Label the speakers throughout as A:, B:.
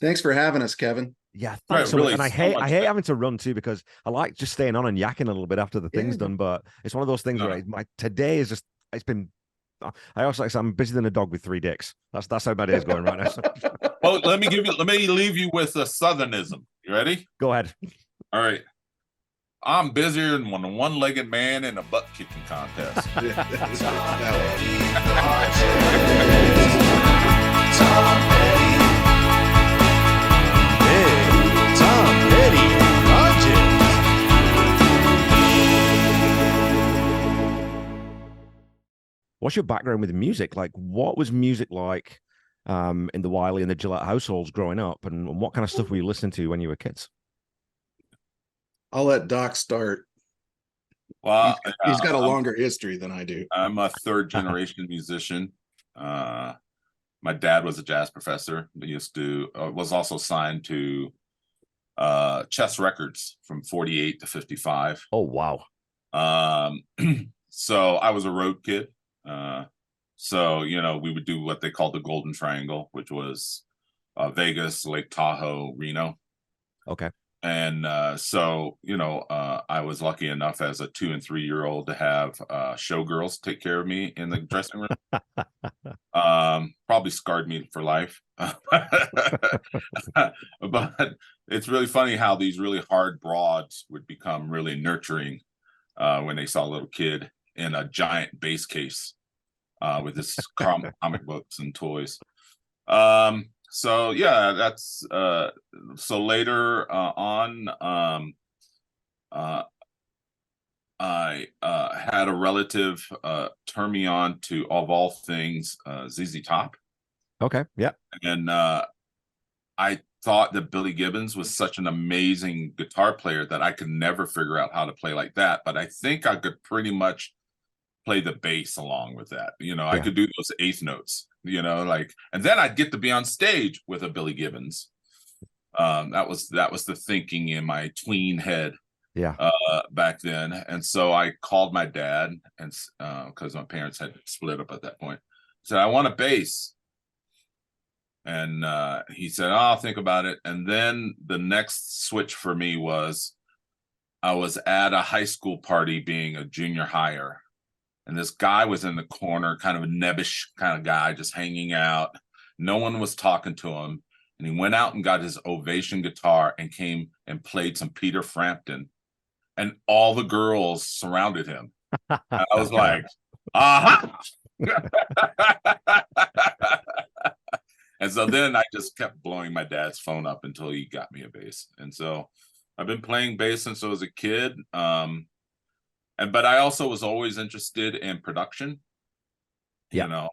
A: Thanks for having us, Kevin.
B: Yeah,
C: Right,
B: thanks so much.
C: really,
B: And I
C: so
B: hate
C: much
B: I hate
C: better.
B: having to run too because I like just staying on and yakking a little bit after the thing's
A: Yeah.
B: done. But it's one of those things where my today is just it's been. I also like I said, I'm busier than a dog with three dicks. That's how my day is going right now.
C: Well, let me leave you with a Southernism. You ready?
B: Go ahead.
C: All right. I'm busier than a one-legged man in a butt kicking contest.
B: What's your background with music? Like, what was music like in the Wiley and the Gillette households growing up, and what kind of stuff were you listening to when you were kids?
A: I'll let Doc start.
C: Well,
A: he's got a longer history than I do.
C: I'm a third-generation musician. My dad was a jazz professor. He used to was also signed to Chess Records from 48 to 55.
B: Oh, wow.
C: So I was a road kid. So, we would do what they called the Golden Triangle, which was Vegas, Lake Tahoe, Reno.
B: Okay.
C: And so, I was lucky enough as a 2 and 3 year old to have showgirls take care of me in the dressing room. Probably scarred me for life. But it's really funny how these really hard broads would become really nurturing when they saw a little kid in a giant bass case with his comic books and toys. So yeah, that's so later on, I had a relative turn me on to, of all things, ZZ Top.
B: Okay, yeah.
C: And I thought that Billy Gibbons was such an amazing guitar player that I could never figure out how to play like that. But I think I could pretty much play the bass along with that. I could do those eighth notes, and then I'd get to be on stage with a Billy Gibbons. That was the thinking in my tween head.
B: Yeah.
C: Back then. And so I called my dad, and because my parents had split up at that point, said, I want a bass. And he said, oh, I'll think about it. And then the next switch for me was I was at a high school party being a junior higher. And this guy was in the corner, kind of a nebbish kind of guy, just hanging out. No one was talking to him. And he went out and got his Ovation guitar and came and played some Peter Frampton. And all the girls surrounded him. And I was like, aha! And so then I just kept blowing my dad's phone up until he got me a bass. And so I've been playing bass since I was a kid. But I also was always interested in production.
B: Yeah.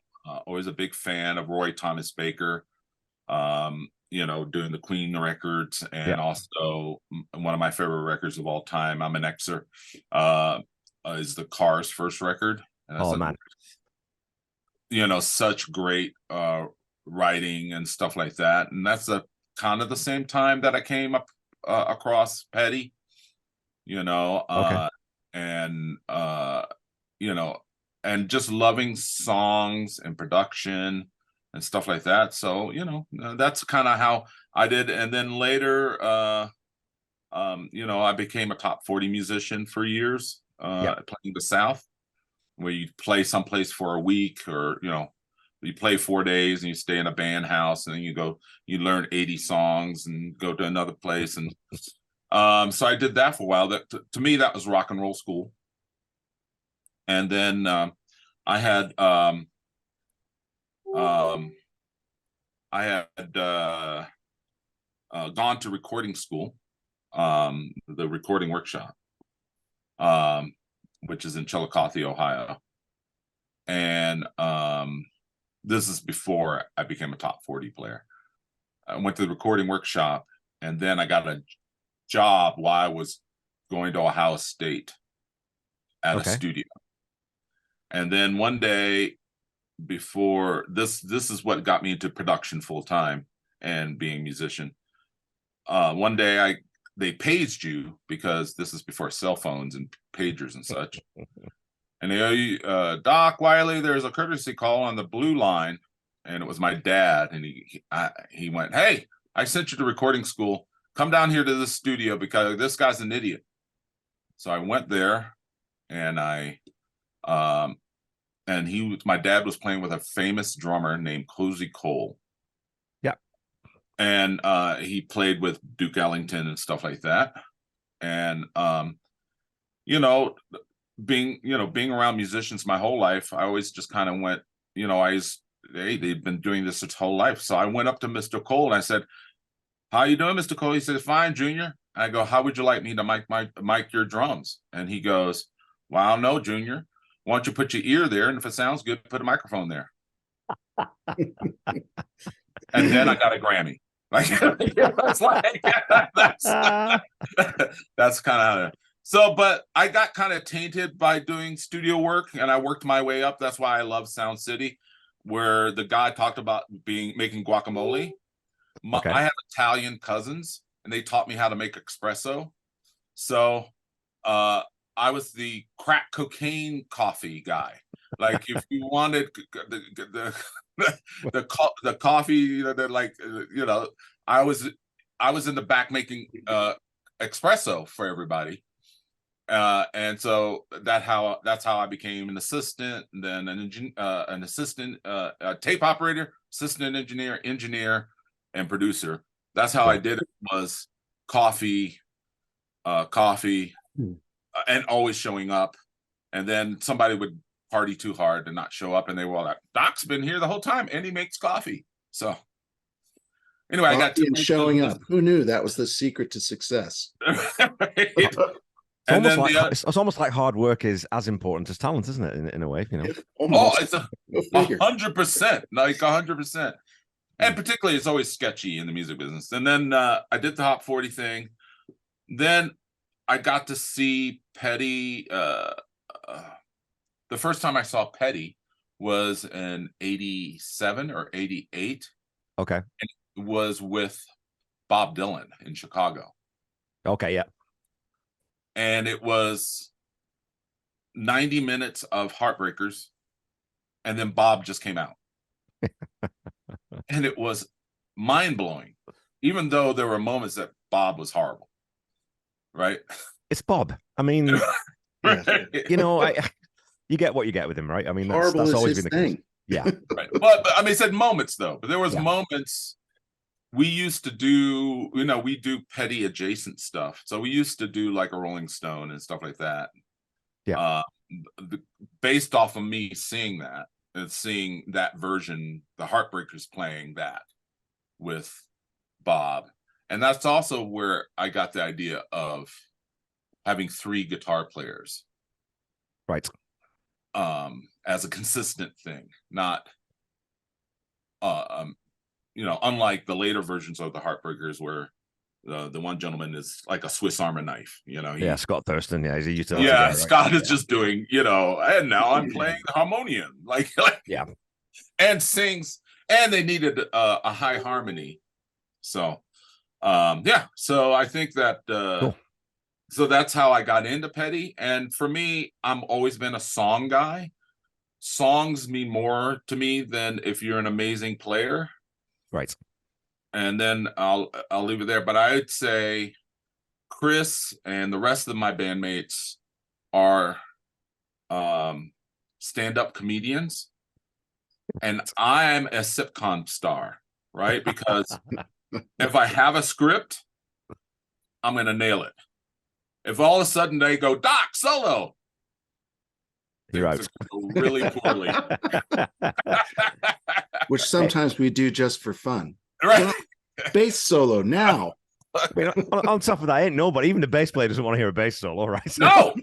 C: Always a big fan of Roy Thomas Baker. Doing the Queen records, and also one of my favorite records of all time, I'm an Xer, is the Cars' first record. And
B: oh man,
C: such great writing and stuff like that. And that's a kind of the same time that I came up across Petty,
B: okay.
C: And just loving songs and production and stuff like that. So, that's kind of how I did. And then later, I became a top 40 musician for years, playing the South, where you play someplace for a week, or, you play 4 days and you stay in a band house, and then you learn 80 songs and go to another place. And so I did that for a while. That to me, that was rock and roll school. And then I had gone to recording school, the recording workshop, which is in Chillicothe, Ohio. And this is before I became a top 40 player. I went to the recording workshop, and then I got a job while I was going to Ohio State at a studio. And then one day, before this is what got me into production full time and being a musician. One day they paged you, because this is before cell phones and pagers and such. And they go, Doc Wiley, there's a courtesy call on the blue line. And it was my dad, and he went, hey, I sent you to recording school. Come down here to this studio because this guy's an idiot. So I went there, and my dad was playing with a famous drummer named Cozy Cole.
B: Yeah.
C: And he played with Duke Ellington and stuff like that. And being around musicians my whole life, I always just kind of went, hey, they've been doing this its whole life. So I went up to Mr. Cole and I said, "How you doing, Mr. Cole?" He said, "Fine, Junior." And I go, "How would you like me to mic your drums?" And he goes, "Well, I don't know, Junior. Why don't you put your ear there, and if it sounds good, put a microphone there." And then I got a Grammy. Like, that's kind of so. But I got kind of tainted by doing studio work, and I worked my way up. That's why I love Sound City, where the guy talked about making guacamole.
B: Okay.
C: I have Italian cousins, and they taught me how to make espresso. So I was the crack cocaine coffee guy. Like, if you wanted the coffee, I was in the back making espresso for everybody. And so that's how I became an assistant, and then an assistant, tape operator, assistant engineer, and producer. That's how I did it. Was coffee, and always showing up. And then somebody would party too hard and not show up, and they were all like, "Doc's been here the whole time, and he makes coffee." So anyway, I got
A: showing up. Who knew that was the secret to success?
C: Right.
B: It's almost like hard work is as important as talent, isn't it? In a way,
C: Almost. It's 100%, like 100%. And particularly, it's always sketchy in the music business. And then I did the Hot 40 thing. Then I got to see Petty. The first time I saw Petty was in 87 or 88.
B: Okay.
C: And it was with Bob Dylan in Chicago.
B: Okay, yeah.
C: And it was 90 minutes of Heartbreakers, and then Bob just came out. And it was mind-blowing, even though there were moments that Bob was horrible. Right?
B: It's Bob. I mean, you get what you get with him, right? I mean, that's always been the thing. Yeah.
C: Right. But I mean, I said moments, though. But there was moments. We used to do, we do Petty adjacent stuff. So we used to do like a Rolling Stone and stuff like that.
B: Yeah.
C: Based off of me seeing that and seeing that version, the Heartbreakers playing that with Bob. And that's also where I got the idea of having 3 guitar players.
B: Right.
C: As a consistent thing, not unlike the later versions of the Heartbreakers, where the one gentleman is like a Swiss Army knife. Scott
B: Thurston. Yeah, he's a utility
C: guy,
B: right?
C: Scott is just doing, and now I'm playing the harmonium, like
B: yeah,
C: and sings, and they needed a high harmony. So, so I think that
B: cool.
C: So that's how I got into Petty. And for me, I'm always been a song guy. Songs mean more to me than if you're an amazing player.
B: Right.
C: And then I'll leave it there. But I'd say Chris and the rest of my bandmates are stand-up comedians. And I'm a sitcom star, right? Because if I have a script, I'm going to nail it. If all of a sudden they go, "Doc, solo,"
B: you're right.
C: Really poorly.
A: Which sometimes we do just for fun.
C: Right.
A: Bass solo now.
B: I mean, on top of that, ain't nobody, even the bass player doesn't want to hear a bass solo, right?
C: No.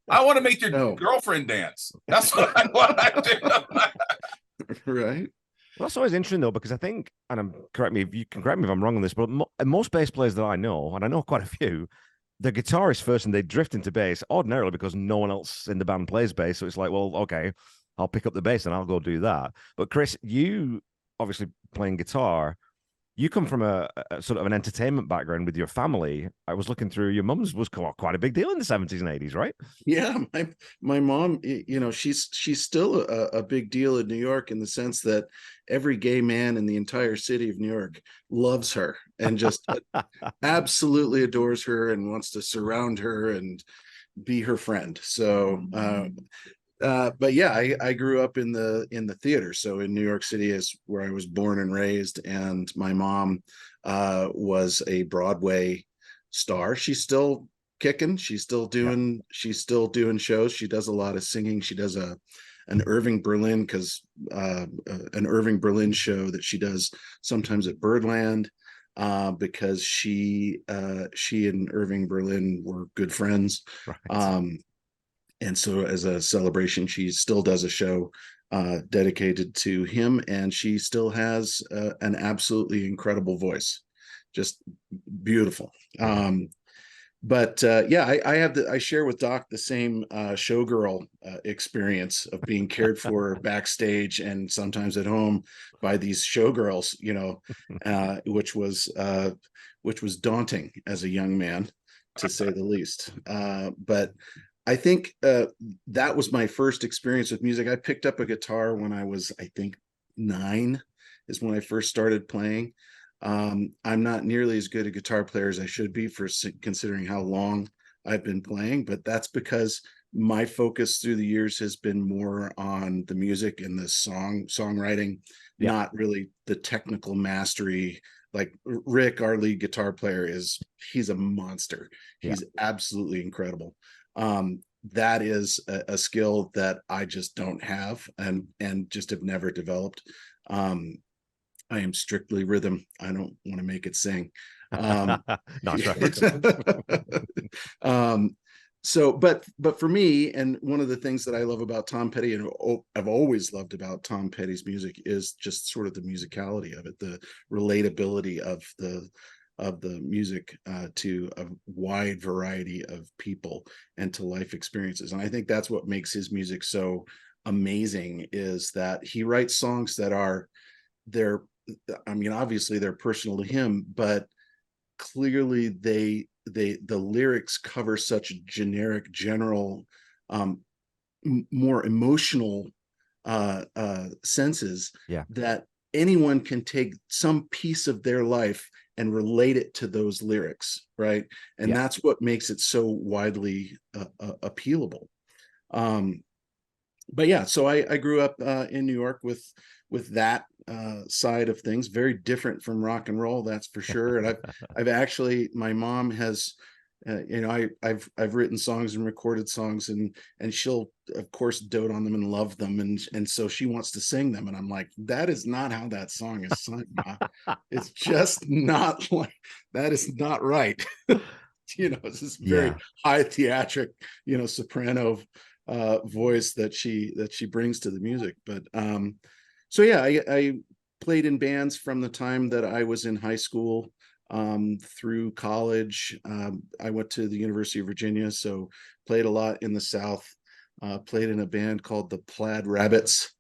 C: I want to make your girlfriend dance. That's what I want to do.
A: Right.
B: Well, that's always interesting, though, because I think, and correct me if I'm wrong on this, but most bass players that I know, and I know quite a few, the guitarist first, and they drift into bass ordinarily because no one else in the band plays bass. So it's like, well, okay, I'll pick up the bass and I'll go do that. But Chris, you obviously playing guitar, you come from a sort of an entertainment background with your family. I was looking through, your mum's was quite a big deal in the 70s and 80s, right?
A: Yeah, my mom, you know, she's still a big deal in New York, in the sense that every gay man in the entire city of New York loves her and just absolutely adores her and wants to surround her and be her friend. So but yeah, I grew up in the theater. So in New York City is where I was born and raised, and my mom was a Broadway star. She's still kicking. She's still doing shows. She does a lot of singing. She does an Irving Berlin, because an Irving Berlin show that she does sometimes at Birdland, because she and Irving Berlin were good friends.
B: Right.
A: And so as a celebration, she still does a show dedicated to him, and she still has an absolutely incredible voice, just beautiful. But yeah, I share with Doc the same showgirl experience of being cared for backstage and sometimes at home by these showgirls, you know, which was daunting as a young man, to say the least. But I think that was my first experience with music. I picked up a guitar when I was, I think, 9 is when I first started playing. I'm not nearly as good a guitar player as I should be, for considering how long I've been playing, but that's because my focus through the years has been more on the music and the songwriting,
B: Yeah.
A: not really the technical mastery. Like Rick, our lead guitar player, he's a monster. He's absolutely incredible. That is a skill that I just don't have, and just have never developed. I am strictly rhythm. I don't want to make it sing.
B: Nice reference.
A: So, but for me, and one of the things that I love about Tom Petty, and I've always loved about Tom Petty's music, is just sort of the musicality of it, the relatability of the music to a wide variety of people and to life experiences. And I think that's what makes his music so amazing, is that he writes songs that are, I mean, obviously they're personal to him, but clearly the lyrics cover such generic, general, more emotional senses, that anyone can take some piece of their life and relate it to those lyrics, right? And that's what makes it so widely appealable. But yeah, so I grew up in New York with that side of things. Very different from rock and roll, that's for sure. And I've actually, my mom has, you know, I've written songs and recorded songs, and she'll of course dote on them and love them, and so she wants to sing them, and I'm like, that is not how that song is sung, Ma. It's just not like, that is not right. You know, it's this very high theatric, you know, soprano voice that she brings to the music. But so yeah, I played in bands from the time that I was in high school through college. I went to the University of Virginia, so played a lot in the South. Played in a band called the Plaid Rabbits.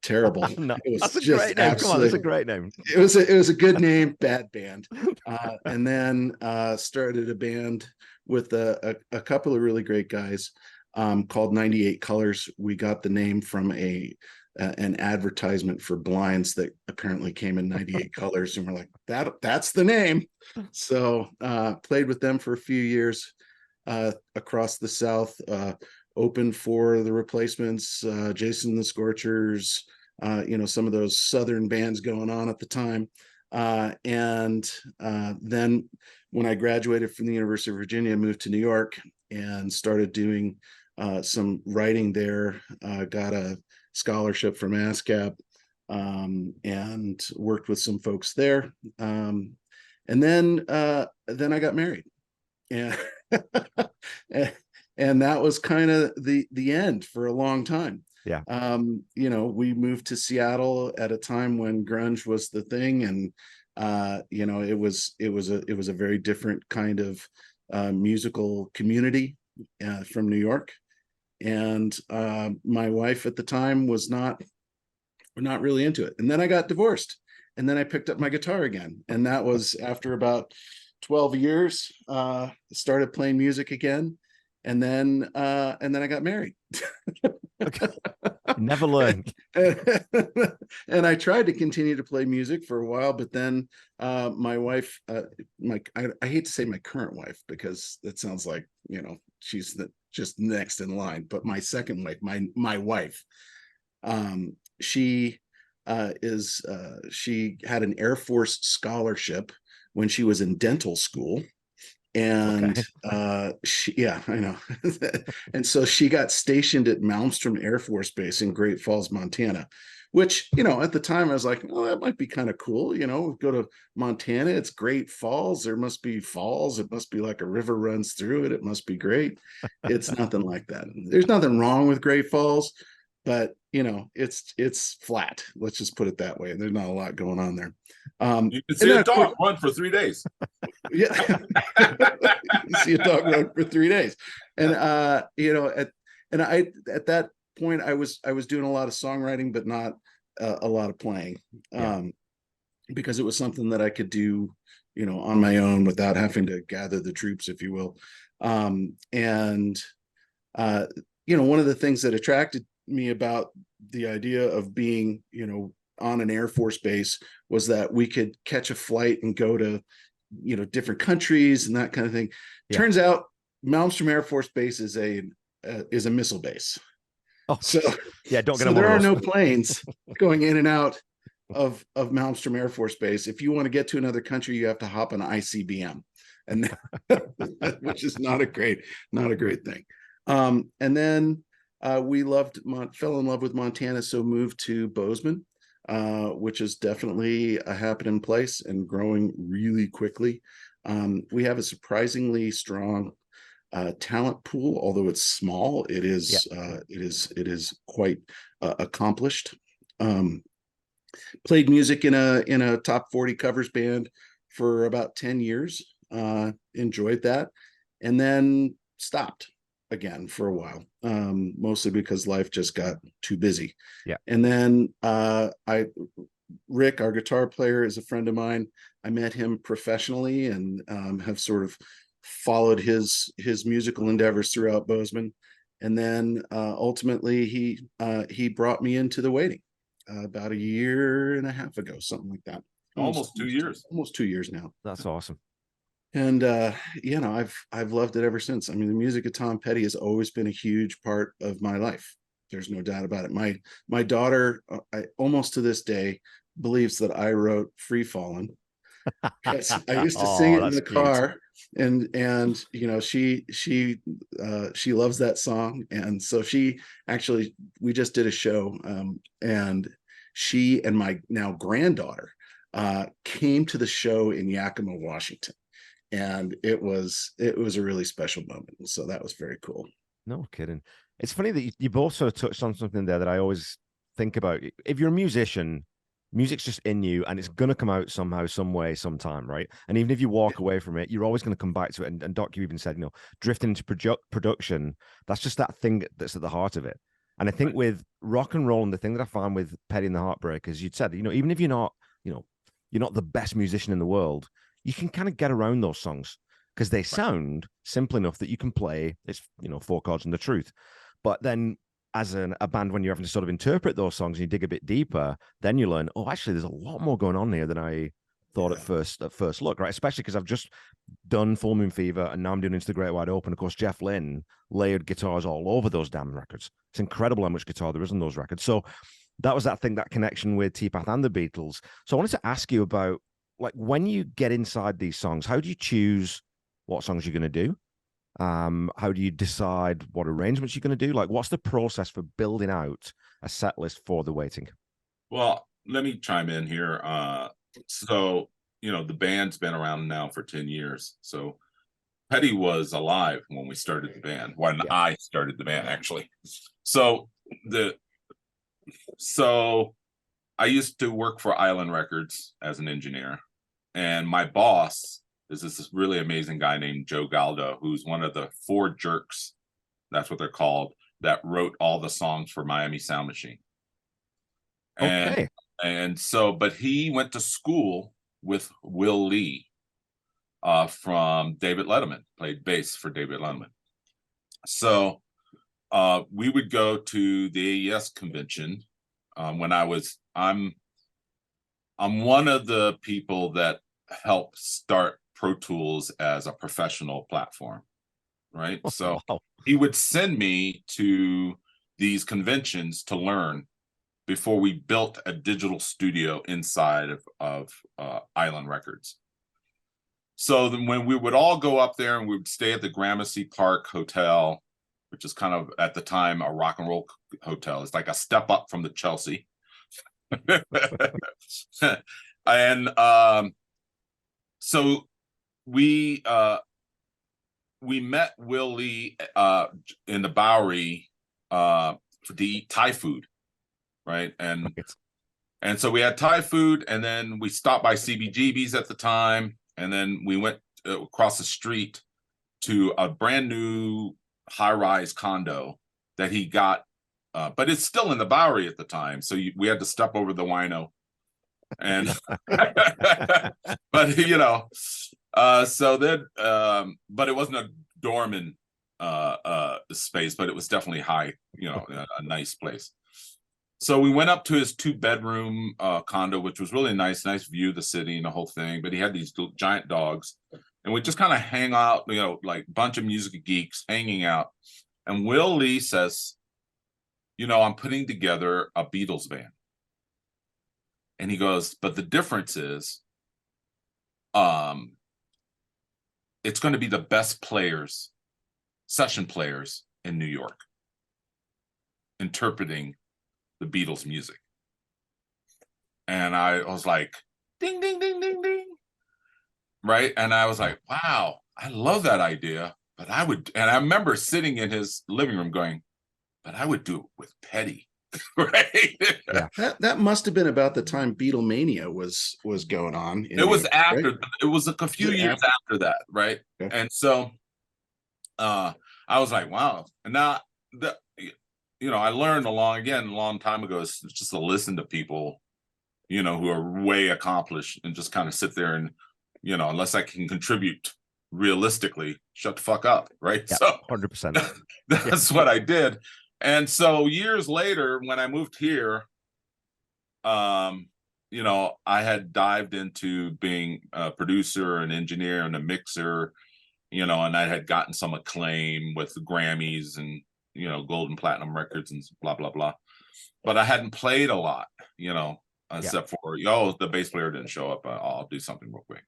A: Terrible.
B: No,
A: It was
B: that's a
A: just
B: great name. Come on, that's a great name.
A: It was a good name, bad band. And then started a band with a couple of really great guys called 98 Colors. We got the name from an advertisement for blinds that apparently came in 98 colors, and we're like, that's the name. So played with them for a few years across the South, opened for the Replacements, Jason the Scorchers, you know, some of those Southern bands going on at the time. And then when I graduated from the University of Virginia, I moved to New York and started doing some writing there. Got a scholarship from ASCAP, and worked with some folks there. And then I got married, and and that was kind of the end for a long time.
B: Yeah.
A: You know, we moved to Seattle at a time when grunge was the thing, and you know, it was a very different kind of musical community from New York. And my wife at the time was not really into it. And then I got divorced, and then I picked up my guitar again. And that was after about 12 years, started playing music again. And then I got married.
B: Okay. Never learned.
A: And I tried to continue to play music for a while, but then my wife, I hate to say my current wife, because that sounds like, you know, she's just next in line, but my second wife, my wife, she she had an Air Force scholarship when she was in dental school. And yeah, I know. And so she got stationed at Malmstrom Air Force Base in Great Falls, Montana, which, you know, at the time I was like, oh, that might be kind of cool. You know, go to Montana, it's Great Falls. There must be falls. It must be like a river runs through it. It must be great. It's nothing like that. There's nothing wrong with Great Falls, but you know, it's flat. Let's just put it that way. There's not a lot going on there.
C: You can see a dog run for 3 days.
A: Yeah. You see a dog run for 3 days. And you know, at that point I was doing a lot of songwriting, but not a lot of playing. Because it was something that I could do, you know, on my own without having to gather the troops, if you will. And you know, one of the things that attracted me about the idea of being, you know, on an Air Force base was that we could catch a flight and go to, you know, different countries and that kind of thing. Turns out Malmstrom Air Force Base is a missile base. Oh, so
B: yeah, don't get
A: so there are no planes going in and out of Malmstrom Air Force Base. If you want to get to another country, you have to hop an ICBM, and which is not a great thing. And then we fell in love with Montana, so moved to Bozeman, which is definitely a happening place and growing really quickly. We have a surprisingly strong talent pool, although it's small. It is quite accomplished. Played music in a top 40 covers band for about 10 years. Enjoyed that, and then stopped again for a while, mostly because life just got too busy. And then Rick, our guitar player, is a friend of mine. I met him professionally and have sort of followed his musical endeavors throughout Bozeman. And then ultimately he brought me into the Waiting about 1.5 years ago, something like that.
C: Almost 2 years.
A: Almost 2 years now.
B: That's awesome.
A: And you know, I've loved it ever since. I mean, the music of Tom Petty has always been a huge part of my life. There's no doubt about it. My daughter, almost to this day, believes that I wrote Free Fallin'. I used to sing it in the car, and you know, she loves that song, and so we just did a show, and she and my now granddaughter came to the show in Yakima, Washington. And it was a really special moment. So that was very cool.
B: No kidding. It's funny that you both sort of touched on something there that I always think about. If you're a musician, music's just in you and it's going to come out somehow, some way, sometime, right? And even if you walk away from it, you're always going to come back to it. And Doc, you even said, you know, drifting into production, that's just that thing that's at the heart of it. And I think with rock and roll, and the thing that I found with Petty and the Heartbreakers, you'd said, you know, even if you're not, you know, you're not the best musician in the world, you can kind of get around those songs because they sound simple enough that you can play. It's, you know, 4 chords and the truth. But then as a band, when you're having to sort of interpret those songs and you dig a bit deeper, then you learn, oh, actually, there's a lot more going on here than I thought at first look, right? Especially because I've just done Full Moon Fever and now I'm doing Into the Great Wide Open. Of course, Jeff Lynne layered guitars all over those damn records. It's incredible how much guitar there is on those records. So that was that thing, that connection with T-Path and the Beatles. So I wanted to ask you about, like, when you get inside these songs, how do you choose what songs you're going to do? How do you decide what arrangements you're going to do? Like, what's the process for building out a set list for the Waiting?
C: Well, let me chime in here. So, you know, the band's been around now for 10 years. So Petty was alive when we started the band, when I started the band, actually. So I used to work for Island Records as an engineer. And my boss is this really amazing guy named Joe Galdo, who's one of the 4 jerks, that's what they're called, that wrote all the songs for Miami Sound Machine. And And so, but he went to school with Will Lee from David Letterman, played bass for David Letterman. So we would go to the AES convention when I'm one of the people that helped start Pro Tools as a professional platform, right? So
B: Wow.
C: he would send me to these conventions to learn before we built a digital studio inside of Island Records. So then when we would all go up there and we would stay at the Gramercy Park Hotel, which is kind of at the time a rock and roll hotel. It's like a step up from the Chelsea. And so we met Will Lee in the Bowery to eat Thai food, right? And so we had Thai food, and then we stopped by CBGB's at the time, and then we went across the street to a brand new high-rise condo that he got, but it's still in the Bowery at the time, so we had to step over the wino, and but so then but it wasn't a dormant space, but it was definitely high, a nice place. So we went up to his 2-bedroom condo, which was really nice view of the city and the whole thing. But he had these giant dogs, and we just kind of hang out, like a bunch of music geeks hanging out. And Will Lee says, I'm putting together a Beatles band. And he goes, but the difference is, it's going to be the best players, session players in New York, interpreting the Beatles music. And I was like, ding, ding, ding, ding, ding. Right. And I was like, wow, I love that idea. But I would, and I remember sitting in his living room going, but I would do it with Petty. Right.
B: Yeah.
A: That must have been about the time Beatlemania was going on.
C: It was after,
A: right?
C: It was a few years after that. Right. Okay. And so I was like, wow. And now I learned a long time ago, is just to listen to people, who are way accomplished, and just kind of sit there and, unless I can contribute realistically, shut the fuck up. Right.
B: Yeah,
C: so
B: 100%.
C: That's what I did. And so years later, when I moved here, I had dived into being a producer, an engineer, and a mixer, and I had gotten some acclaim with the Grammys and, gold and platinum records and blah, blah, blah. But I hadn't played a lot, except for, the bass player didn't show up. I'll do something real quick.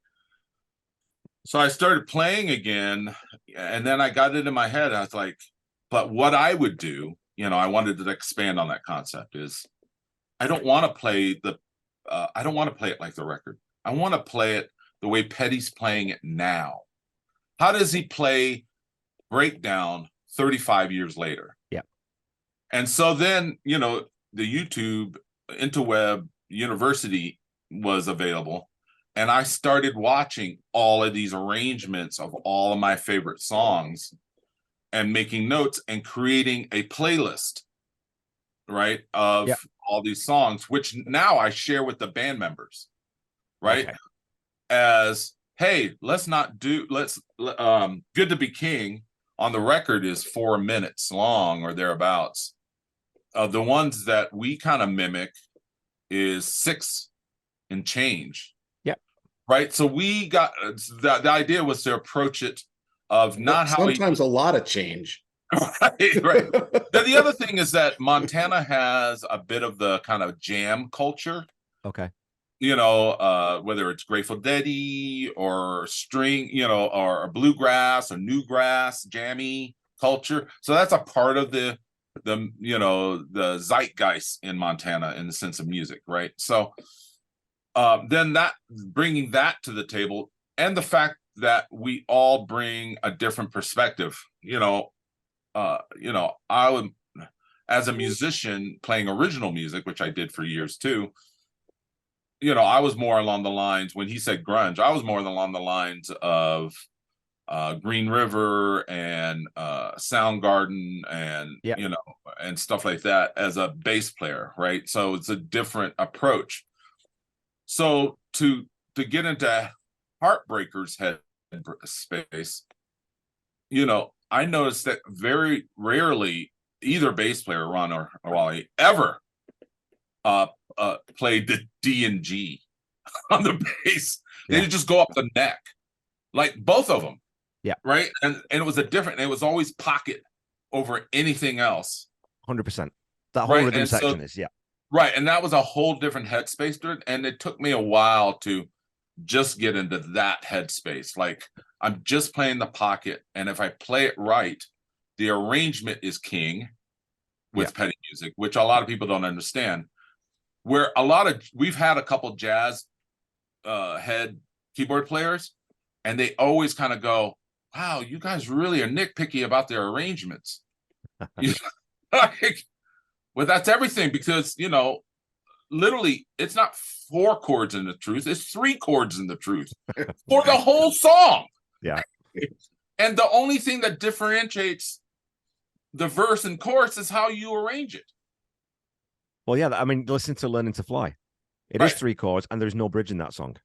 C: So I started playing again, and then I got it in my head. I was like, but what I would do, I wanted to expand on that concept, is I don't want to play it like the record. I want to play it the way Petty's playing it now. How does he play Breakdown 35 years later?
B: Yeah.
C: And so then, the YouTube interweb university was available, and I started watching all of these arrangements of all of my favorite songs and making notes and creating a playlist, right, of all these songs, which now I share with the band members, right? Okay. As, hey, let's Good to Be King on the record is 4 minutes long or thereabouts. The ones that we kind of mimic is 6 and change.
B: Yeah.
C: Right. So we got the idea was to approach it of not how
A: sometimes a lot of change.
C: Right. Now, the other thing is that Montana has a bit of the kind of jam culture.
B: Okay.
C: Whether it's Grateful Dead or string, or bluegrass or newgrass, jammy culture. So that's a part of the zeitgeist in Montana in the sense of music, right? So then bringing that to the table, and the fact that we all bring a different perspective, I would, as a musician playing original music, which I did for years too, I was more along the lines, when he said grunge, I was more along the lines of Green River and Soundgarden and
B: Yeah.
C: you know, and stuff like that as a bass player, right? So it's a different approach. So to get into Heartbreakers head space, you know, I noticed that very rarely either bass player, Ron or Wally, ever played the D and G on the bass.
B: Yeah.
C: They just go up the neck, like both of them.
B: Yeah.
C: Right. And it was it was always pocket over anything else.
B: 100%. That whole rhythm section is, yeah.
C: Right. And that was a whole different headspace to it. And it took me a while to just get into that headspace. Like, I'm just playing the pocket. And if I play it right, the arrangement is king with petty music, which a lot of people don't understand. Where we've had a couple jazz head keyboard players, and they always kind of go, wow, you guys really are nitpicky about their arrangements. Well, that's everything, because, you know, literally it's not 4 chords in the truth, it's 3 chords in the truth for the whole song.
B: Yeah.
C: And the only thing that differentiates the verse and chorus is how you arrange it.
B: Well, yeah, I mean, listen to Learning to Fly. It is 3 chords, and there's no bridge in that song.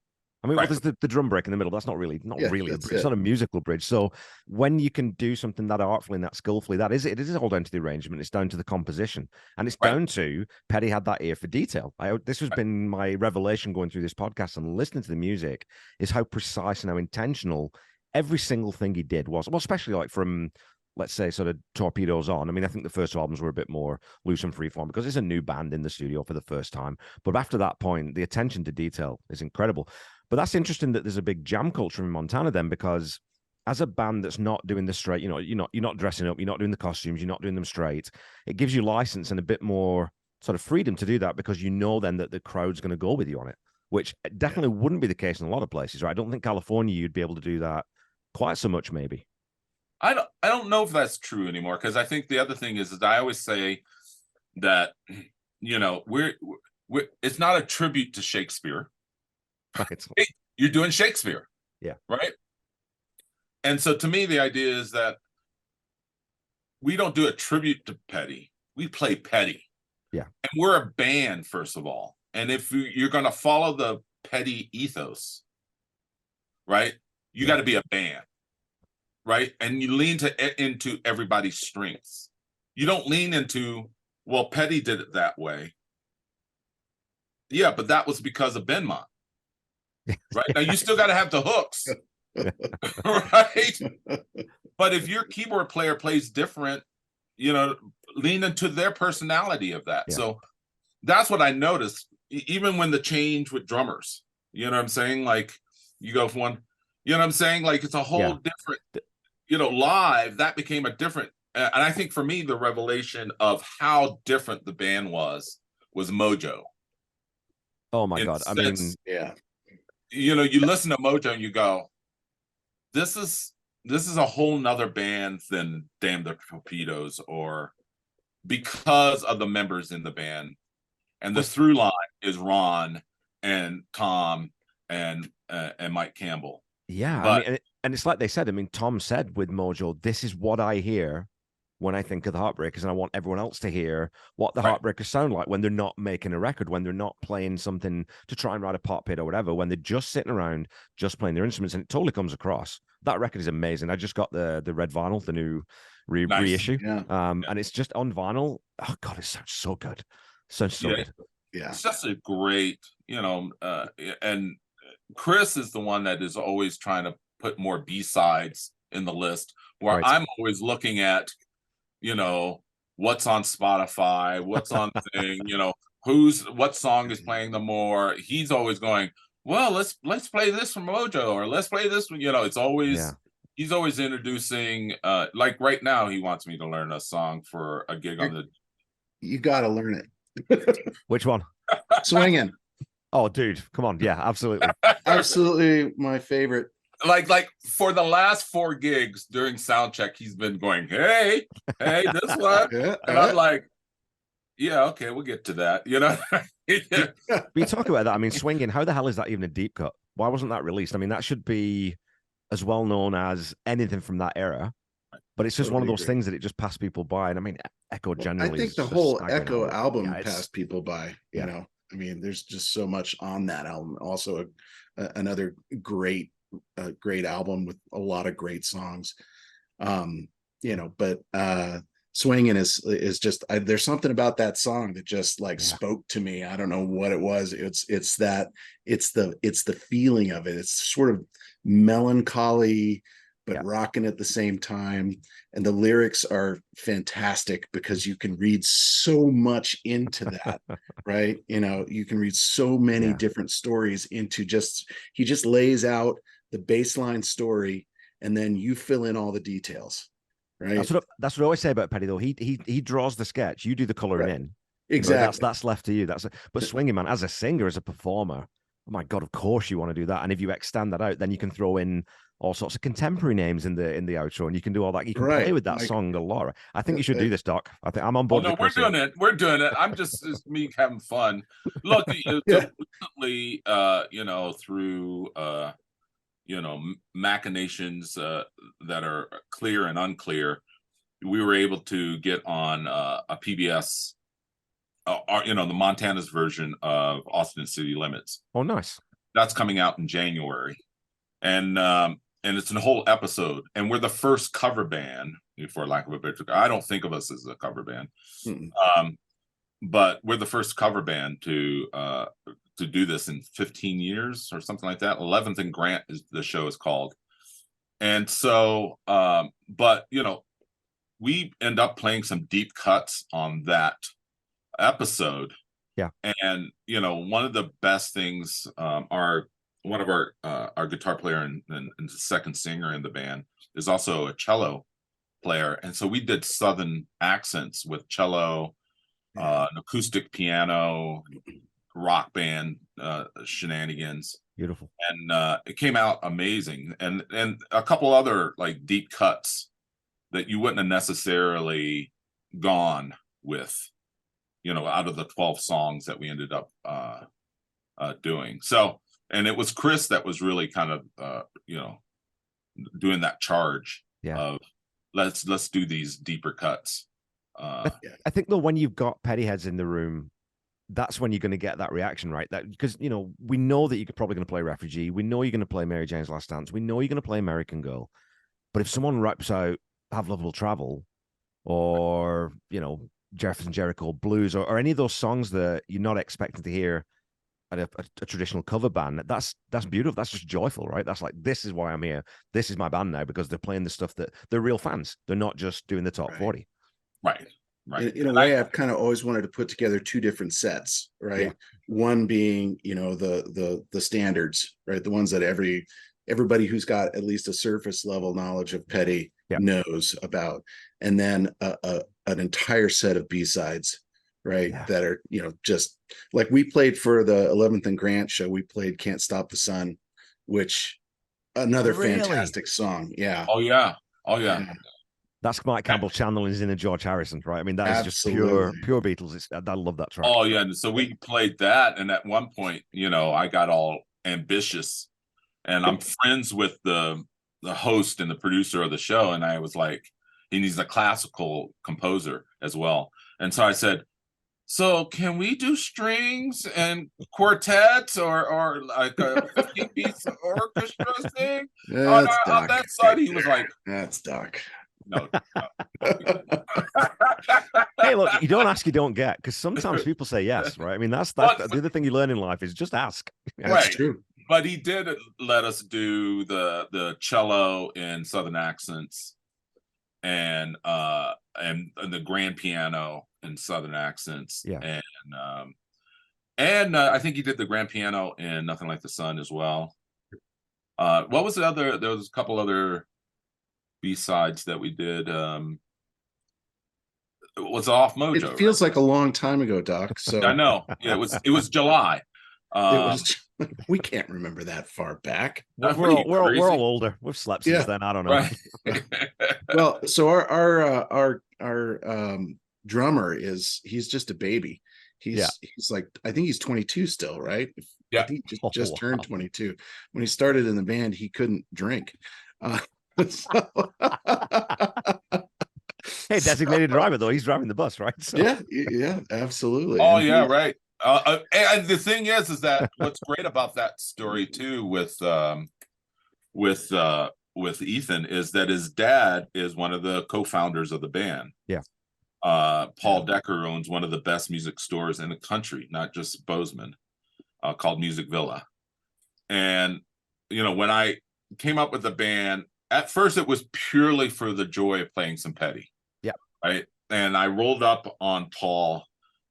B: I mean, well, there's the drum break in the middle. That's not really a bridge. It's not a musical bridge. So when you can do something that artfully and that skillfully, it is all down to the arrangement. It's down to the composition, and it's down to Petty had that ear for detail. This has been my revelation going through this podcast and listening to the music, is how precise and how intentional every single thing he did was. Well, especially like from, let's say, sort of Torpedoes on. I mean, I think the first 2 albums were a bit more loose and freeform because it's a new band in the studio for the first time. But after that point, the attention to detail is incredible. But that's interesting that there's a big jam culture in Montana then, because as a band that's not doing the straight, you know, you're not dressing up, you're not doing the costumes, you're not doing them straight. It gives you license and a bit more sort of freedom to do that, because you know then that the crowd's going to go with you on it, which definitely wouldn't be the case in a lot of places, right? I don't think California you'd be able to do that quite so much, maybe.
C: I don't know if that's true anymore, because I think the other thing is I always say that, you know, we're it's not a tribute to Shakespeare. Hey, you're doing Shakespeare.
B: Yeah.
C: Right. And so to me, the idea is that we don't do a tribute to Petty. We play Petty.
B: Yeah.
C: And we're a band, first of all. And if you're going to follow the Petty ethos, right, you got to be a band. Right. And you lean into everybody's strengths. You don't lean into, well, Petty did it that way. Yeah, but that was because of Benmont. Right. Now you still got to have the hooks. Right. But if your keyboard player plays different, you know, lean into their personality of that.
B: Yeah.
C: So that's what I noticed, even when the change with drummers, you know what I'm saying? Like, you go from one, you know what I'm saying? Like, it's a whole different, you know, live, that became a different, and I think for me, the revelation of how different the band was Mojo.
B: Oh my God. I mean,
A: yeah.
C: You know, you listen to Mojo and you go, this is a whole nother band than Damn the Torpedoes, or because of the members in the band. And the through line is Ron and Tom and Mike Campbell.
B: Yeah.
C: But,
B: I mean, and it's like they said, I mean, Tom said with Mojo, this is what I hear when I think of the Heartbreakers, and I want everyone else to hear what the Heartbreakers sound like when they're not making a record, when they're not playing something to try and write a pop hit or whatever, when they're just sitting around, just playing their instruments, and it totally comes across. That record is amazing. I just got the red vinyl, the new reissue, and it's just on vinyl. Oh God, it sounds so good. Sounds so good.
A: Yeah,
C: it's just a great, you know, and Chris is the one that is always trying to put more B-sides in the list, where I'm always looking at, you know, what's on Spotify, what's on thing, you know, what song is playing the more. He's always going, well, let's play this from Mojo, or let's play this one. You know, it's always he's always introducing. Like right now, he wants me to learn a song for a gig on the.
A: You got to learn it.
B: Which one?
A: Swinging.
B: Oh, dude, come on! Yeah, absolutely,
A: absolutely, my favorite.
C: Like for the last 4 gigs during sound check, he's been going, hey, this one, and I'm like, yeah, okay, we'll get to that, you know.
B: We talk about that. I mean, Swinging. How the hell is that even a deep cut? Why wasn't that released? I mean, that should be as well known as anything from that era. But it's just one of
A: Totally
B: those
A: agree.
B: things that it just passed people by. And I mean, Echo
A: Well, I
B: generally
A: think
B: is
A: the
B: a
A: whole
B: staggering
A: Echo album
B: Yeah,
A: passed people by, you
B: yeah.
A: know. I mean, there's just so much on that album. Also, another great, great album with a lot of great songs. You know, but Swinging is just there's something about that song that just like
B: Yeah.
A: spoke to me. I don't know what it was. It's the feeling of it. It's sort of melancholy but
B: Yeah.
A: rocking at the same time. And the lyrics are fantastic because you can read so much into that, right? You know, you can read so many
B: Yeah.
A: different stories into he just lays out the baseline story and then you fill in all the details, right?
B: That's what I always say about Petty though. He draws the sketch, you do the coloring
A: Right.
B: in.
A: Exactly.
B: But that's left to you. But Swinging Man, as a singer, as a performer, oh my God, of course you want to do that. And if you extend that out, then you can throw in all sorts of contemporary names in the outro, and you can do all that. You can play
A: Right.
B: with that
A: Like,
B: song a lot. I think you should do this, Doc. I think I'm on
C: Oh
B: board
C: no,
B: with
C: we're
B: Chris here.
C: doing it. We're doing it. I'm just it's me having fun. Look,
A: Yeah.
C: recently, you know, through you know, machinations that are clear and unclear, we were able to get on a PBS, you know, the Montana's version of Austin City Limits.
B: Oh, nice.
C: That's coming out in January, and it's a whole episode. And we're the first cover band, for lack of a better. I don't think of us as a cover band, but we're the first cover band to do this in 15 years or something like that. 11th and Grant is the show is called, and so but you know, we end up playing some deep cuts on that episode.
B: Yeah.
C: And you know, one of the best things, one of our guitar player and the second singer in the band is also a cello player, and so we did Southern accents with cello, an acoustic piano, rock band shenanigans.
B: Beautiful.
C: And it came out amazing, and a couple other like deep cuts that you wouldn't have necessarily gone with, you know, out of the 12 songs that we ended up doing. So, and it was Chris that was really kind of you know, doing that charge of let's do these deeper cuts.
B: I think though, when you've got Petty heads in the room, that's when you're going to get that reaction, right? That because you know, we know that you're probably going to play Refugee, we know you're going to play Mary Jane's Last Dance, we know you're going to play American Girl, but if someone raps out Have Love Will Travel, or you know, Jefferson Jericho Blues, or any of those songs that you're not expecting to hear at a traditional cover band, that's beautiful. That's just joyful, right? That's like, this is why I'm here. This is my band now, because they're playing the stuff that they're real fans. They're not just doing the top 40.
C: Right.
A: In a way, I've kind of always wanted to put together two different sets, right?
B: Yeah.
A: One being, you know, the standards, right? The ones that everybody who's got at least a surface level knowledge of Petty knows about, and then an entire set of B-sides, right? That are, you know, just like we played for the 11th and Grant show. We played Can't Stop the Sun, which another fantastic song. Yeah.
C: Oh yeah.
B: That's Mike Campbell channeling in George Harrison, right? I mean, that is just pure Beatles. I love that track.
C: Oh yeah, and so we played that, and at one point, you know, I got all ambitious, and I'm friends with the host and the producer of the show, and I was like, and he's a classical composer as well, and so I said, so can we do strings and quartets or like a 15-piece orchestra thing? On that side, he was like,
A: that's Doc.
C: No.
B: Hey, look, you don't ask, you don't get, because sometimes people say yes, right? I mean, that's the other thing you learn in life is just ask.
C: Right. True. But he did let us do the cello in Southern accents and the grand piano in Southern accents.
B: Yeah.
C: And I think he did the grand piano in Nothing Like the Sun as well. What was the other? There was a couple other B-sides that we did. It was Off Mojo.
A: It feels like a long time ago, Doc. So
C: I know. Yeah, it was July.
A: We can't remember that far back.
B: We're all older. We've slept since then. I don't know.
A: Right. Well, so our drummer he's just a baby. He's like, I think he's 22 still, right?
C: Yeah.
A: I think he just turned 22. When he started in the band, he couldn't drink. So-
B: Hey, designated driver though, he's driving the bus, right? So,
A: yeah, absolutely.
C: Oh
A: And
C: yeah, right. And the thing is that what's great about that story too with Ethan is that his dad is one of the co-founders of the band.
B: Yeah.
C: Paul Decker owns one of the best music stores in the country, not just Bozeman, called Music Villa. And when I came up with the band, at first it was purely for the joy of playing some Petty.
B: Yeah.
C: Right. And I rolled up on Paul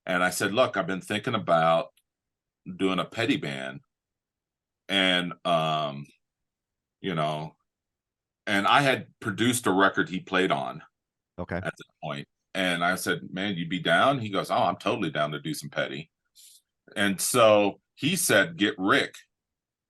C: and I said, look, I've been thinking about doing a Petty band. And and I had produced a record he played on
B: okay.
C: at that point. And I said, man, you'd be down? He goes, oh, I'm totally down to do some Petty. And so he said, get Rick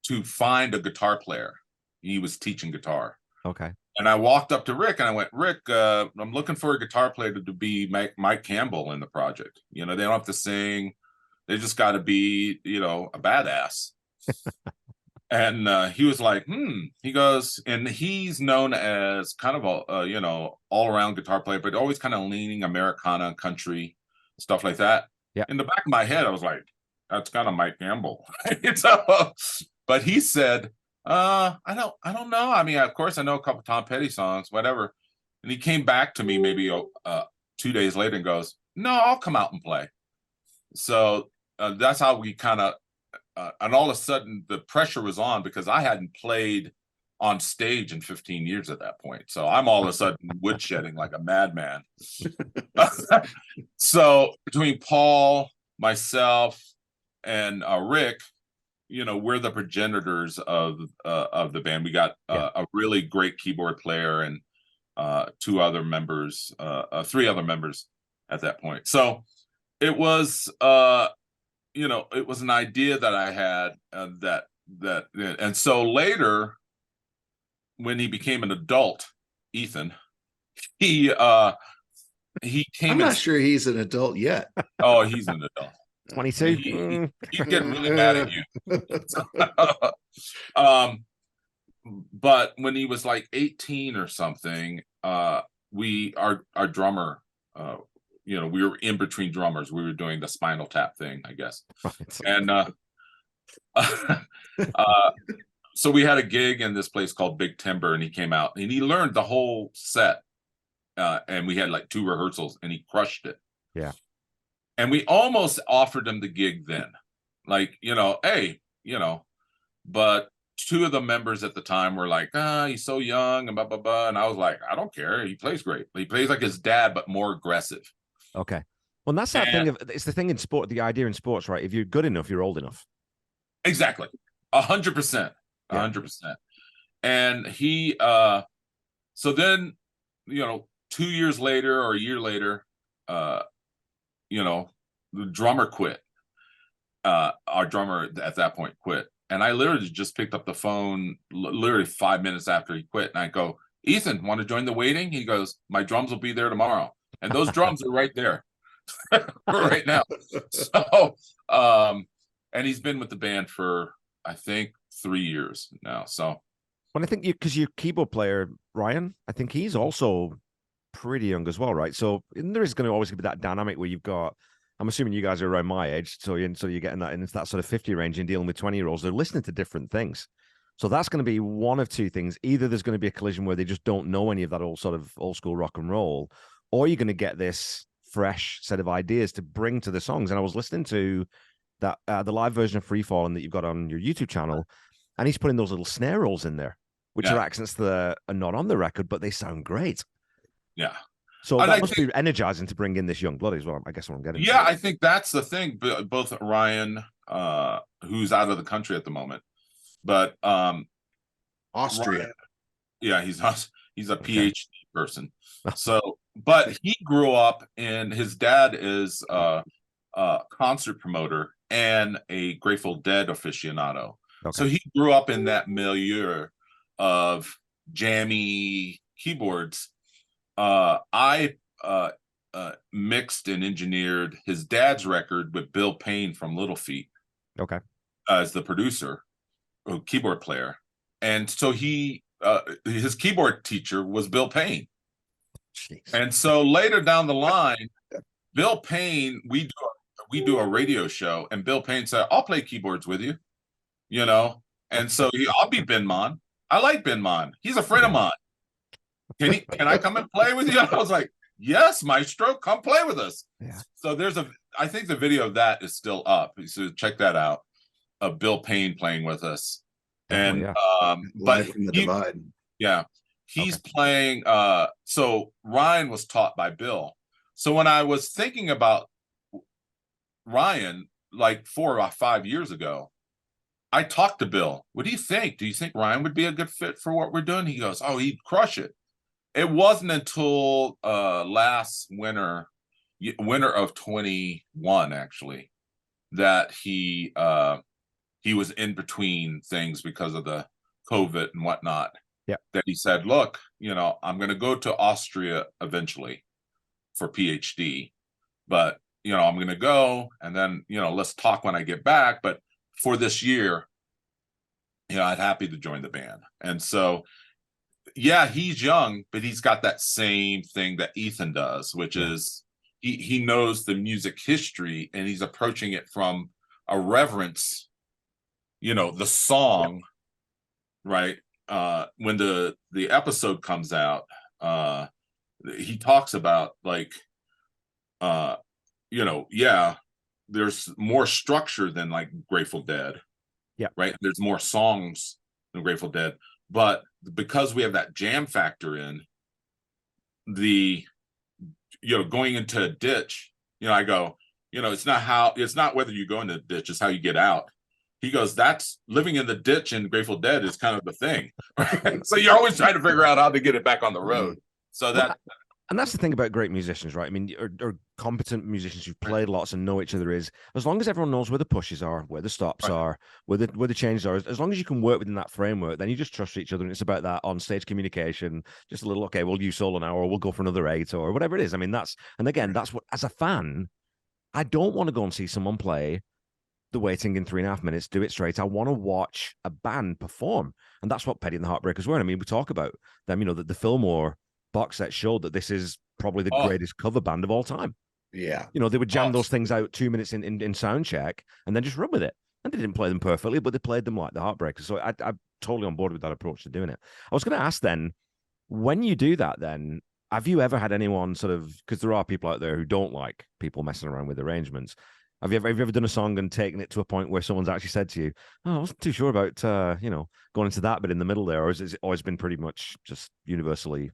C: to find a guitar player. He was teaching guitar.
B: Okay.
C: And I walked up to Rick and I went, Rick, I'm looking for a guitar player to be Mike Campbell in the project. They don't have to sing. They just got to be, a badass. And he was like, he goes, and he's known as kind of a all around guitar player, but always kind of leaning Americana, country, stuff like that.
B: Yeah.
C: In the back of my head, I was like, that's kind of Mike Campbell. But he said, I don't know. I mean, of course I know a couple Tom Petty songs, whatever. And he came back to me maybe 2 days later and goes, no, I'll come out and play. So that's how we kind of, and all of a sudden the pressure was on because I hadn't played on stage in 15 years at that point. So I'm all of a sudden woodshedding like a madman. So between Paul, myself, and Rick, we're the progenitors of the band. We got a really great keyboard player and three other members at that point. So it was it was an idea that I had and so later when he became an adult, Ethan, he came.
A: I'm not sure he's an adult yet.
C: Oh, he's an adult.
B: 22.
C: He's getting really mad at you. But when he was like 18 or something, our drummer, we were in between drummers. We were doing the Spinal Tap thing, I guess. And so we had a gig in this place called Big Timber, and he came out and he learned the whole set. And we had like 2 rehearsals, and he crushed it.
B: Yeah.
C: And we almost offered him the gig then, like, hey, but 2 of the members at the time were like, he's so young and blah, blah, blah. And I was like, I don't care. He plays great. He plays like his dad, but more aggressive.
B: Okay. Well, that's that thing it's the thing in sport, the idea in sports, right? If you're good enough, you're old enough.
C: Exactly. 100%. 100%. And he, so then, 2 years later or a year later, the drummer quit. Our drummer at that point quit. And I literally just picked up the phone literally 5 minutes after he quit. And I go, Ethan, want to join the waiting? He goes, my drums will be there tomorrow. And those drums are right there right now. So, and he's been with the band for, I think, 3 years now. So
B: when I think because your keyboard player, Ryan, I think he's also pretty young as well, right? So there is going to always be that dynamic where you've got, I'm assuming you guys are around my age, so you're getting that into that sort of 50 range and dealing with 20-year-olds. They're listening to different things. So that's going to be one of 2 things. Either there's going to be a collision where they just don't know any of that old school rock and roll, or you're going to get this fresh set of ideas to bring to the songs. And I was listening to that the live version of Free Falling that you've got on your YouTube channel, and he's putting those little snare rolls in there, which are accents that are not on the record, but they sound great.
C: Yeah.
B: So that must be energizing to bring in this young blood as well. I guess what I'm getting.
C: Yeah, I think that's the thing. Both Ryan, who's out of the country at the moment, but
A: Austria.
C: Ryan, he's a PhD person. So, but he grew up, and his dad is a concert promoter and a Grateful Dead aficionado. Okay. So he grew up in that milieu of jammy keyboards. I mixed and engineered his dad's record with Bill Payne from Little Feat.
B: Okay.
C: As the producer, keyboard player. And so he his keyboard teacher was Bill Payne.
B: Jeez.
C: And so later down the line, Bill Payne, we do a radio show, and Bill Payne said, "I'll play keyboards with you," you know. And so I'll be Ben Mon. I like Ben Mon. He's a friend of mine. Can I come and play with you? And I was like, "Yes, maestro, come play with us."
B: Yeah.
C: So I think the video of that is still up. So check that out, of Bill Payne playing with us. And
A: Live from the Divide.
C: Yeah, he's playing. So Ryan was taught by Bill. So when I was thinking about Ryan, like 4 or 5 years ago, I talked to Bill. What do you think? Do you think Ryan would be a good fit for what we're doing? He goes, "Oh, he'd crush it." It wasn't until last winter of 21, actually, that he was in between things because of the COVID and whatnot.
B: Yeah.
C: That he said, "Look, I'm going to go to Austria eventually for PhD, but I'm going to go, and then let's talk when I get back. But for this year, I'd happy to join the band." And so, yeah, he's young, but he's got that same thing that Ethan does, which is he knows the music history, and he's approaching it from a reverence, the song, right? When the episode comes out, he talks about like, there's more structure than like Grateful Dead.
B: Yeah.
C: Right. There's more songs than Grateful Dead, but because we have that jam factor in the, going into a ditch, I go, it's not whether you go in the ditch, it's how you get out. He goes, that's living in the ditch in Grateful Dead is kind of the thing. Right? So you're always trying to figure out how to get it back on the road. So that.
B: And that's the thing about great musicians, right? I mean, or competent musicians who've played lots and know each other is, as long as everyone knows where the pushes are, where the stops are, where the changes are, as long as you can work within that framework, then you just trust each other. And it's about that on-stage communication, just a little, okay, we'll use solo now, or we'll go for another 8, or whatever it is. I mean, that's what, as a fan, I don't want to go and see someone play The Waiting in 3.5 minutes, do it straight. I want to watch a band perform. And that's what Petty and the Heartbreakers were. I mean, we talk about them, the Fillmore box set showed that this is probably the greatest cover band of all time.
A: Yeah.
B: They would jam those things out 2 minutes in sound check and then just run with it. And they didn't play them perfectly, but they played them like the Heartbreakers. So I'm totally on board with that approach to doing it. I was going to ask then, when you do that then, have you ever had anyone sort of, because there are people out there who don't like people messing around with arrangements. Have you ever done a song and taken it to a point where someone's actually said to you, "Oh, I wasn't too sure about, going into that bit in the middle there," or has it always been pretty much just universally?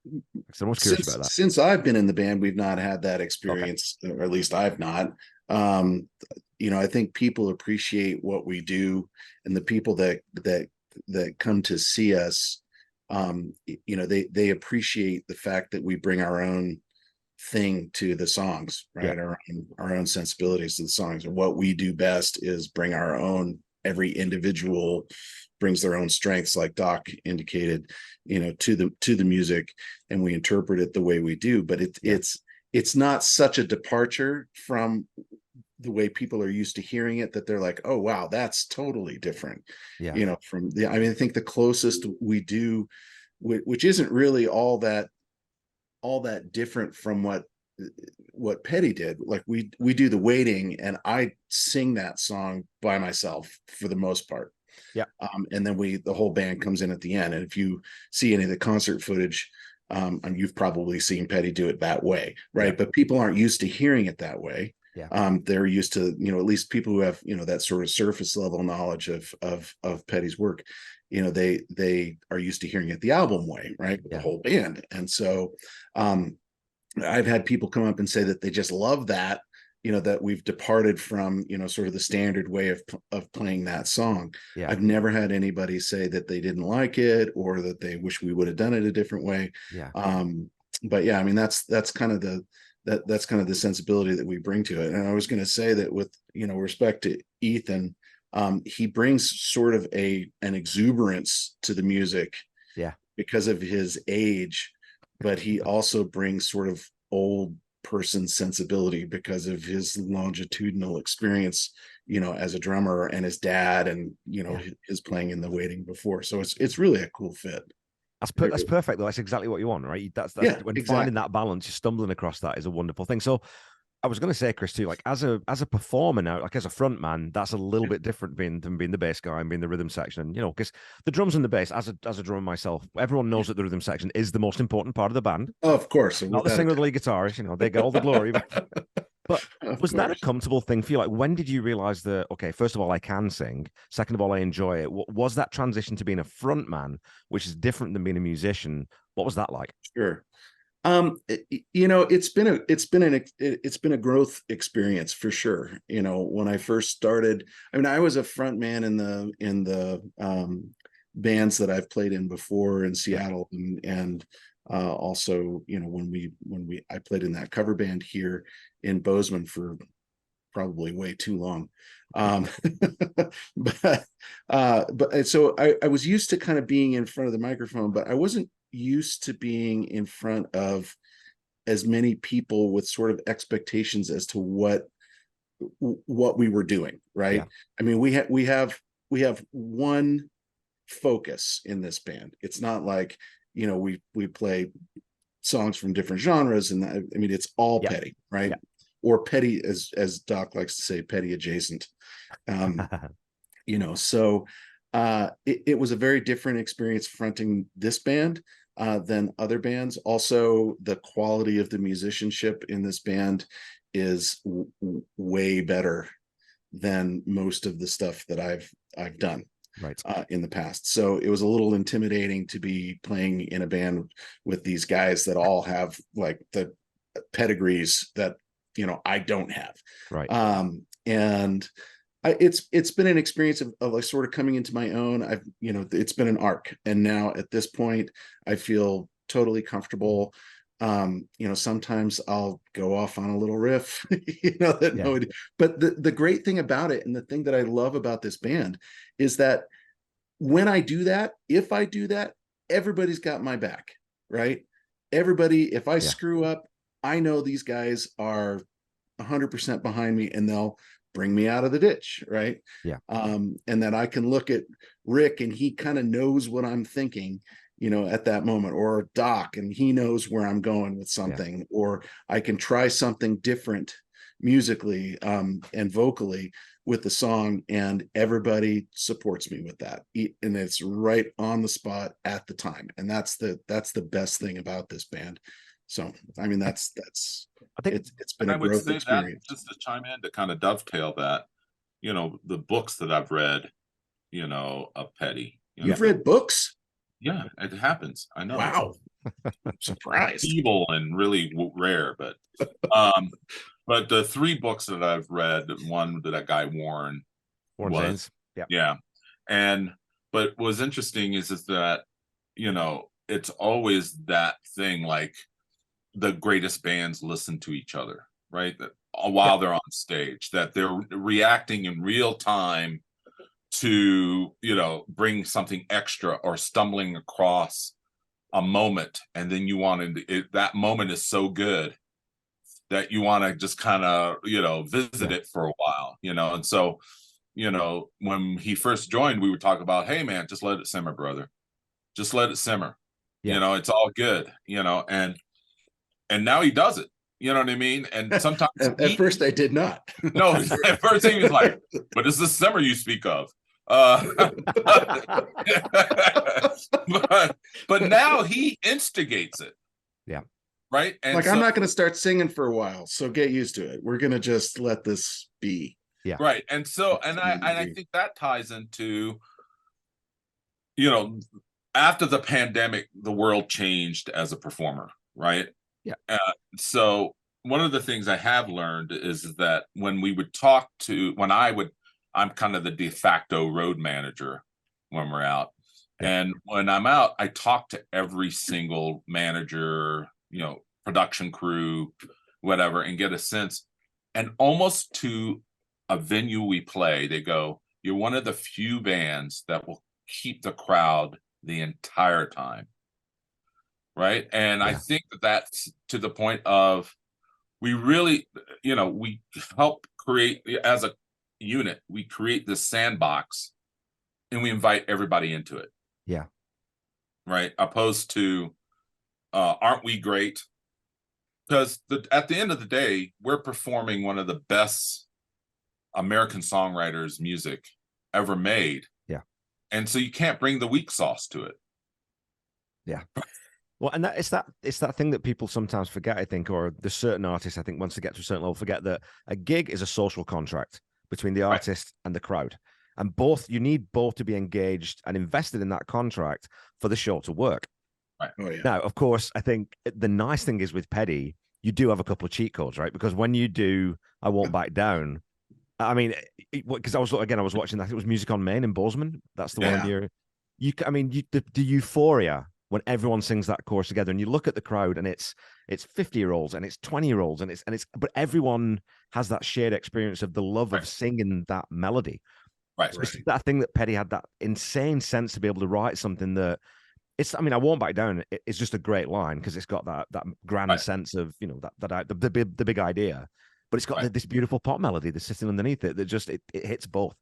B: I'm almost curious about that.
A: Since I've been in the band, we've not had that experience, or at least I've not. I think people appreciate what we do, and the people that come to see us, they appreciate the fact that we bring our own thing to the songs, right? Our own sensibilities to the songs. And what we do best is bring our own. Every individual brings their own strengths, like Doc indicated, to the music, and we interpret it the way we do. But it's not such a departure from the way people are used to hearing it that they're like, "Oh wow, that's totally different." I think the closest we do, which isn't really all that different from what Petty did. Like we do The Waiting, and I sing that song by myself for the most part.
B: Yeah.
A: And then the whole band comes in at the end. And if you see any of the concert footage, and you've probably seen Petty do it that way, right? Yeah. But people aren't used to hearing it that way. Yeah. They're used to, at least people who have, that sort of surface level knowledge of Petty's work, they are used to hearing it the album way, right? With the whole band. And so, I've had people come up and say that they just love that, that we've departed from, sort of the standard way of playing that song. Yeah. I've never had anybody say that they didn't like it or that they wish we would have done it a different way. Yeah. But yeah, I mean, that's kind of the sensibility that we bring to it. And I was going to say that with, respect to Ethan, he brings sort of an exuberance to the music. Yeah. Because of his age, but he also brings sort of old person sensibility because of his longitudinal experience, as a drummer, and his dad, and his playing in The Waiting before. So it's really a cool fit.
B: That's perfect though. That's exactly what you want, right? That's
A: Yeah,
B: when
A: exactly.
B: finding that balance, you're stumbling across that is a wonderful thing. So I was going to say, Chris, too, like as a performer now, like as a front man, that's a little bit different than being the bass guy and being the rhythm section. You know, because the drums and the bass, as a drummer myself, everyone knows that the rhythm section is the most important part of the band.
A: Oh, of course,
B: Not the singer or the lead guitarist. You know, they get all the glory. But was that a comfortable thing for you? Like, when did you realize that, okay, first of all, I can sing. Second of all, I enjoy it. Was that transition to being a front man, which is different than being a musician? What was that like?
A: Sure. You know, it's been a growth experience for sure. You know, when I first started, I mean, I was a front man in the bands that I've played in before in Seattle, and also, you know, when I played in that cover band here in Bozeman for probably way too long. But so I was used to kind of being in front of the microphone, but I wasn't used to being in front of as many people with sort of expectations as to what we were doing, right?
B: Yeah.
A: I mean, we have one focus in this band. It's not like, you know, we play songs from different genres, and I mean, it's all petty, right? Or petty, as Doc likes to say, petty adjacent. You know, so it was a very different experience fronting this band than other bands. Also, the quality of the musicianship in this band is way better than most of the stuff that I've done in the past. So it was a little intimidating to be playing in a band with these guys that all have like the pedigrees that, you know, I don't have.
B: Right.
A: And it's been an experience of like sort of coming into my own. You know, it's been an arc, and now at this point I feel totally comfortable. You know, sometimes I'll go off on a little riff, you know, but the great thing about it, and the thing that I love about this band, is that when I do that, if I do that, everybody's got my back, right? Everybody, if I screw up, I know these guys are 100% behind me, and they'll bring me out of the ditch, right? And then I can look at Rick, and he kind of knows what I'm thinking, you know, at that moment, or Doc, and he knows where I'm going with something, or I can try something different musically and vocally with the song, and everybody supports me with that, and it's right on the spot at the time. And that's the best thing about this band. So I mean, I think it's been a growth experience.
C: Just to chime in, to kind of dovetail that, you know, the books that I've read, you know, of Petty.
A: You've read books?
C: Yeah, it happens. I know.
A: Wow. I'm surprised.
C: Evil and really rare, but the 3 books that I've read, one that guy Warren
B: James.
C: And but what's interesting is that, you know, it's always that thing, like the greatest bands listen to each other, right? That while they're on stage, that they're reacting in real time to, you know, bring something extra or stumbling across a moment, and then you want to, that moment is so good that you want to just kind of, you know, visit it for a while, you know. And so, you know, when he first joined, we would talk about, hey man, just let it simmer, brother, just let it simmer, you know, it's all good, you know. And now he does it, you know what I mean? And sometimes
A: at first I did not.
C: No, at first he was like, "But it's the simmer you speak of." But now he instigates it.
B: Yeah.
C: Right. And
A: like, I'm not going to start singing for a while, so get used to it. We're going to just let this be.
B: Yeah.
C: Right. And so, and I think that ties into, you know, after the pandemic, the world changed as a performer, right?
B: Yeah.
C: So one of the things I have learned is that when we would I'm kind of the de facto road manager when we're out. And when I'm out, I talk to every single manager, you know, production crew, whatever, and get a sense. And almost to a venue we play, they go, "You're one of the few bands that will keep the crowd the entire time." Right. And I think that's to the point of, we really, you know, we help create, as a unit, we create this sandbox and we invite everybody into it.
B: Yeah.
C: right? Opposed to Aren't We Great? Because at the end of the day, we're performing one of the best American songwriters' music ever made.
B: Yeah.
C: And so you can't bring the weak sauce to it.
B: Yeah. Well, and it's that thing that people sometimes forget, I think, or the certain artists, I think, once they get to a certain level, forget that a gig is a social contract between the artist and the crowd. And you need both to be engaged and invested in that contract for the show to work.
C: Right.
A: Oh, yeah.
B: Now, of course, I think the nice thing is with Petty, you do have a couple of cheat codes, right? Because when you do I Won't Back Down, I mean, because I was watching that. It was Music on Main in Bozeman. That's the one the euphoria when everyone sings that chorus together, and you look at the crowd, and it's 50-year-olds and it's 20-year-olds, but everyone has that shared experience of the love of singing that melody.
C: Right.
B: So it's that thing that Petty had, that insane sense to be able to write something that I Won't Back Down. It's just a great line because it's got that grand sense of, the big idea, but it's got this beautiful pop melody that's sitting underneath it that just it hits both.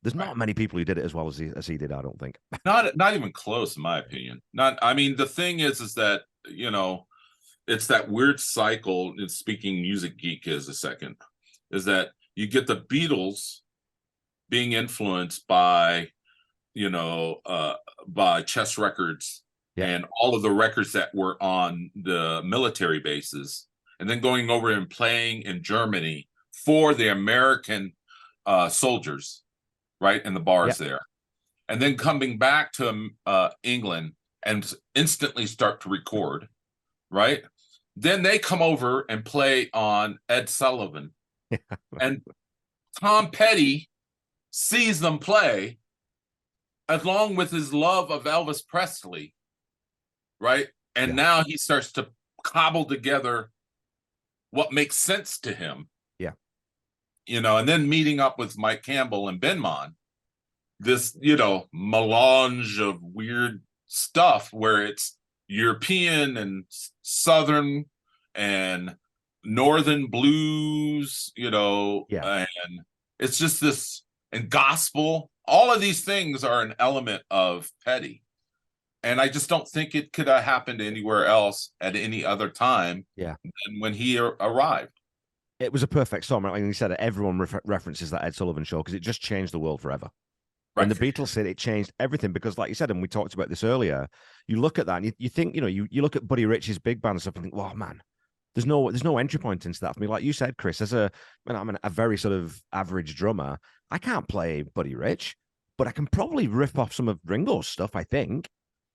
B: There's not many people who did it as well as he did, I don't think.
C: Not even close, in my opinion. The thing is that, it's that weird cycle. And speaking music geek is a second, is that you get the Beatles being influenced by Chess Records and all of the records that were on the military bases, and then going over and playing in Germany for the American soldiers, right, in the bars there, and then coming back to England and instantly start to record, right? Then they come over and play on Ed Sullivan, and Tom Petty sees them play, along with his love of Elvis Presley, right? And now he starts to cobble together what makes sense to him.
B: Yeah.
C: And then meeting up with Mike Campbell and Benmont, this, melange of weird stuff where it's European and Southern and Northern blues, and it's just this, and gospel. All of these things are an element of Petty. And I just don't think it could have happened anywhere else at any other time than when he arrived.
B: It was a perfect storm. Like you said, everyone references that Ed Sullivan show because it just changed the world forever. When the Beatles said it changed everything, because like you said, and we talked about this earlier, you look at that and you think, you look at Buddy Rich's big band and stuff and think, wow, man, there's no entry point into that for me. Like you said, Chris, I'm a very sort of average drummer. I can't play Buddy Rich, but I can probably rip off some of Ringo's stuff, I think.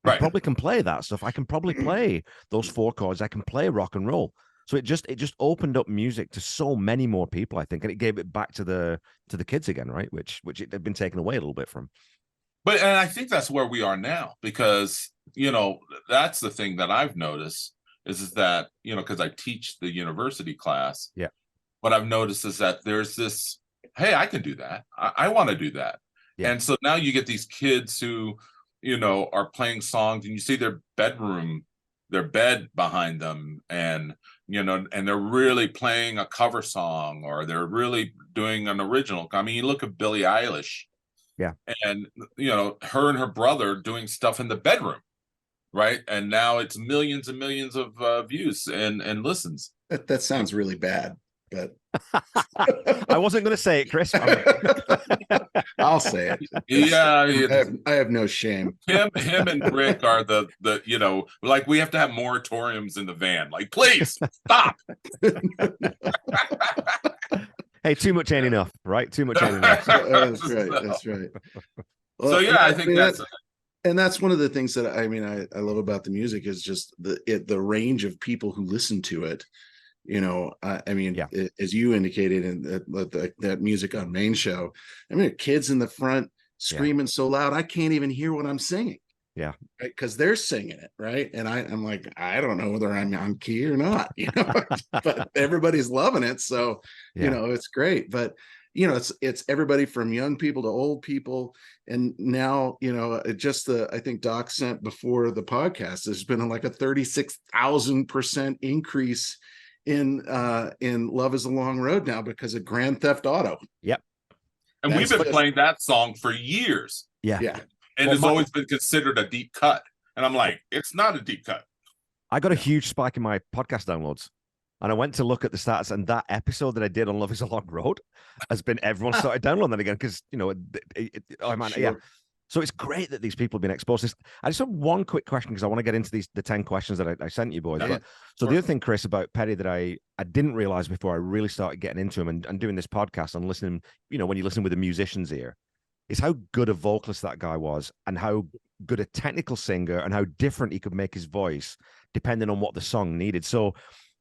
B: I probably can play that stuff. I can probably play those 4 chords. I can play rock and roll. So it just opened up music to so many more people, I think, and it gave it back to the kids again, right? Which it had been taken away a little bit from.
C: And I think that's where we are now, because that's the thing that I've noticed is that because I teach the university class.
B: Yeah.
C: What I've noticed is that there's this, hey, I can do that. I want to do that. Yeah. And so now you get these kids who are playing songs, and you see their bed behind them, and and they're really playing a cover song, or they're really doing an original. I mean, you look at Billie Eilish, and her and her brother doing stuff in the bedroom, right? And now it's millions and millions of views and listens.
A: That sounds really bad, but
B: I wasn't going to say it, Chris.
A: I'll say it.
C: Yeah,
A: I have no shame.
C: Him and Rick are the like, we have to have moratoriums in the van. Like, please stop.
B: Hey, too much ain't enough, right? Too much ain't enough.
A: That's right. Well,
C: so I think
A: that's one of the things that I love about the music is just the range of people who listen to it. As you indicated in that Music on Main show, kids in the front screaming so loud I can't even hear what I'm singing.
B: Yeah,
A: right, because they're singing it, right? And I'm like, I don't know whether I'm on key or not, but everybody's loving it, so it's great. But it's everybody from young people to old people, and now I think Doc sent before the podcast, there's been like a 36,000% increase in Love Is a Long Road now because of Grand Theft Auto.
B: Yep.
C: And we've been playing that song for years.
B: Yeah.
C: And it's always been considered a deep cut. And I'm like, it's not a deep cut.
B: I got a huge spike in my podcast downloads. And I went to look at the stats, and that episode that I did on Love Is a Long Road has been everyone started downloading that again because oh man,
A: Sure.
B: yeah. So it's great that these people have been exposed to this. I just have one quick question because I want to get into the 10 questions that I sent you boys.
C: Yeah,
B: But so the other thing, Chris, about Petty that I didn't realize before I really started getting into him and doing this podcast and listening, when you listen with a musician's ear, is how good a vocalist that guy was and how good a technical singer and how different he could make his voice depending on what the song needed. So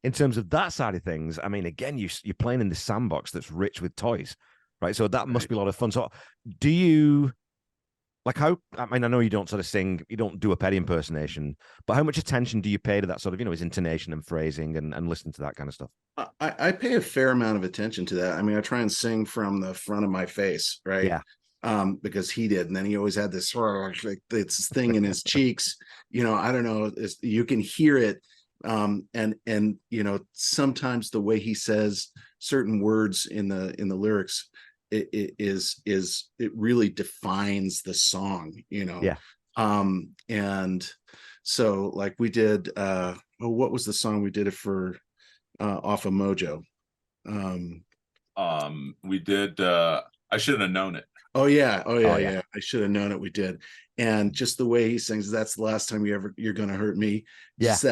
B: in terms of that side of things, I mean, again, you're playing in the sandbox that's rich with toys, right? So that must be a lot of fun. So do you, like how, I mean, I know you don't sort of sing, you don't do a Petty impersonation, but how much attention do you pay to that sort of, his intonation and phrasing and listen to that kind of stuff?
A: I pay a fair amount of attention to that. I mean, I try and sing from the front of my face, right?
B: Yeah.
A: Because he did, and then he always had this sort of like this thing in his cheeks. I don't know, you can hear it. And sometimes the way he says certain words in the lyrics, it really defines the song.
B: Yeah.
A: And so like we did, what was the song we did it for? Off of Mojo.
C: We did. I should have known it.
A: Oh yeah. I should have known it. We did. And just the way he sings, that's the last time you're gonna hurt me. Just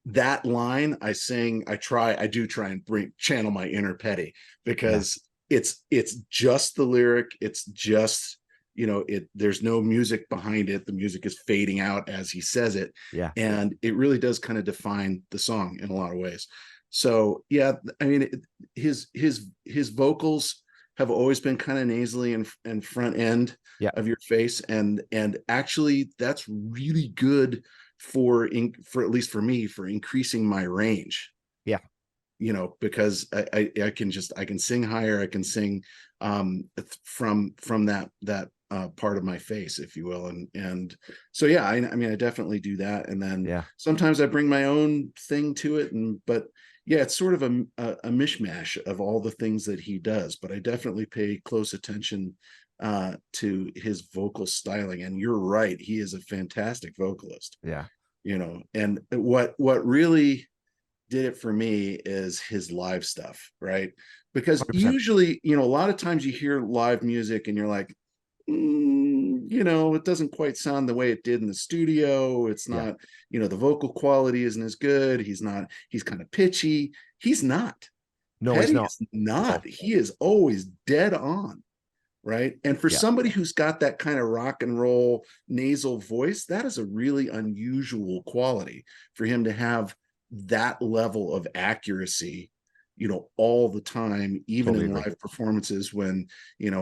A: that line I sing, I do try and channel my inner Petty, because it's just the lyric. It's just, there's no music behind it. The music is fading out as he says it.
B: Yeah.
A: And it really does kind of define the song in a lot of ways. So yeah, I mean, his vocals have always been kind of nasally and front end of your face, and actually that's really good for at least for me, for increasing my range.
B: Yeah,
A: because I can sing higher. I can sing from that part of my face, if you will, and so yeah, I mean I definitely do that, and then sometimes I bring my own thing to it, but yeah, it's sort of a mishmash of all the things that he does, but I definitely pay close attention to his vocal styling. And you're right, he is a fantastic vocalist.
B: Yeah.
A: And what really did it for me is his live stuff, right? Because
B: 100%.
A: usually, a lot of times you hear live music and you're like, it doesn't quite sound the way it did in the studio. It's not, the vocal quality isn't as good. He's kind of pitchy. He's not.
B: No,
A: Petty
B: he's not.
A: is not. He is always dead on, right? And for somebody who's got that kind of rock and roll nasal voice, that is a really unusual quality for him to have that level of accuracy, all the time, even in live performances, when,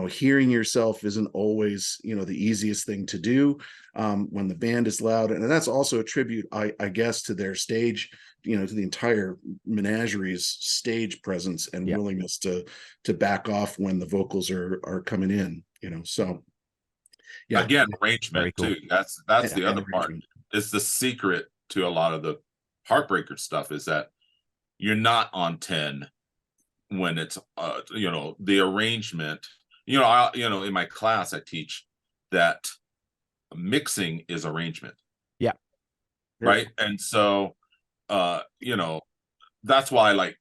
A: hearing yourself isn't always, the easiest thing to do, when the band is loud. And that's also a tribute, I guess, to their stage, to the entire menageries stage presence and willingness to back off when the vocals are coming in, so. Yeah.
C: Again, arrangement
B: cool.
C: too. That's the other part. It's the secret to a lot of the Heartbreaker stuff, is that you're not on 10 when it's the arrangement. In my class I teach that mixing is arrangement.
B: Yeah.
C: Right. And so that's why, like,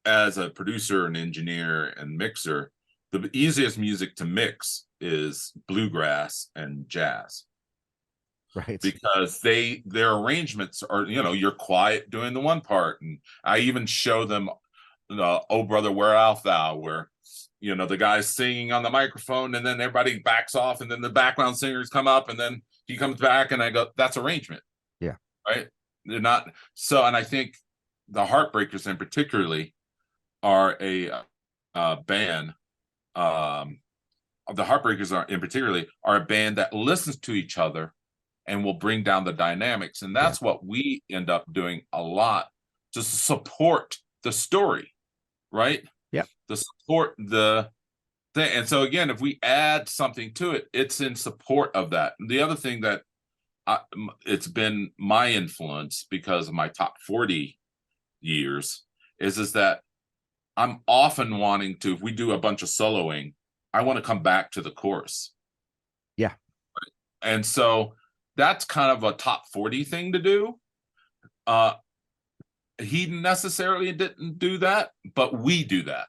C: as a producer and engineer and mixer, the easiest music to mix is bluegrass and jazz.
B: Right.
C: Because their arrangements are, you're quiet doing the one part. And I even show them Oh Brother, Where Art Thou, where, the guy's singing on the microphone and then everybody backs off and then the background singers come up and then he comes back and I go, that's arrangement. Yeah. Right. They're not. So, and I think the Heartbreakers in particularly are a band. The Heartbreakers are a band that listens to each other and will bring down the dynamics. And that's what we end up doing a lot to support the story, right?
B: Yeah.
C: To support the thing. And so again, if we add something to it, it's in support of that. The other thing that it's been my influence because of my top 40 years is that I'm often wanting to, if we do a bunch of soloing, I want to come back to the chorus.
B: Yeah.
C: And so that's kind of a top 40 thing to do. He necessarily didn't do that, but we do that.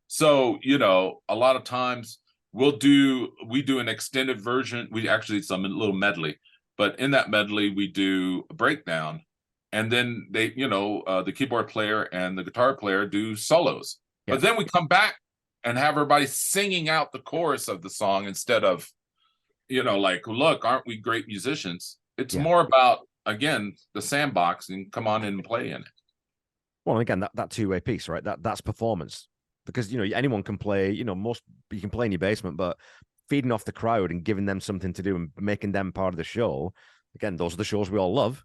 C: So, you know, a lot of times we do an extended version. It's a little medley, but in that medley, we do a breakdown. And then they, you know, the keyboard player and the guitar player do solos.
B: Yeah.
C: But then we come back and have everybody singing out the chorus of the song instead of, you know, like, look, aren't we great musicians? It's more about, again, the sandbox and come on in and play in it.
B: Well, again, that two-way piece, right? That's performance. Because, you know, anyone can play, you know, you can play in your basement, but feeding off the crowd and giving them something to do and making them part of the show, again, those are the shows we all love.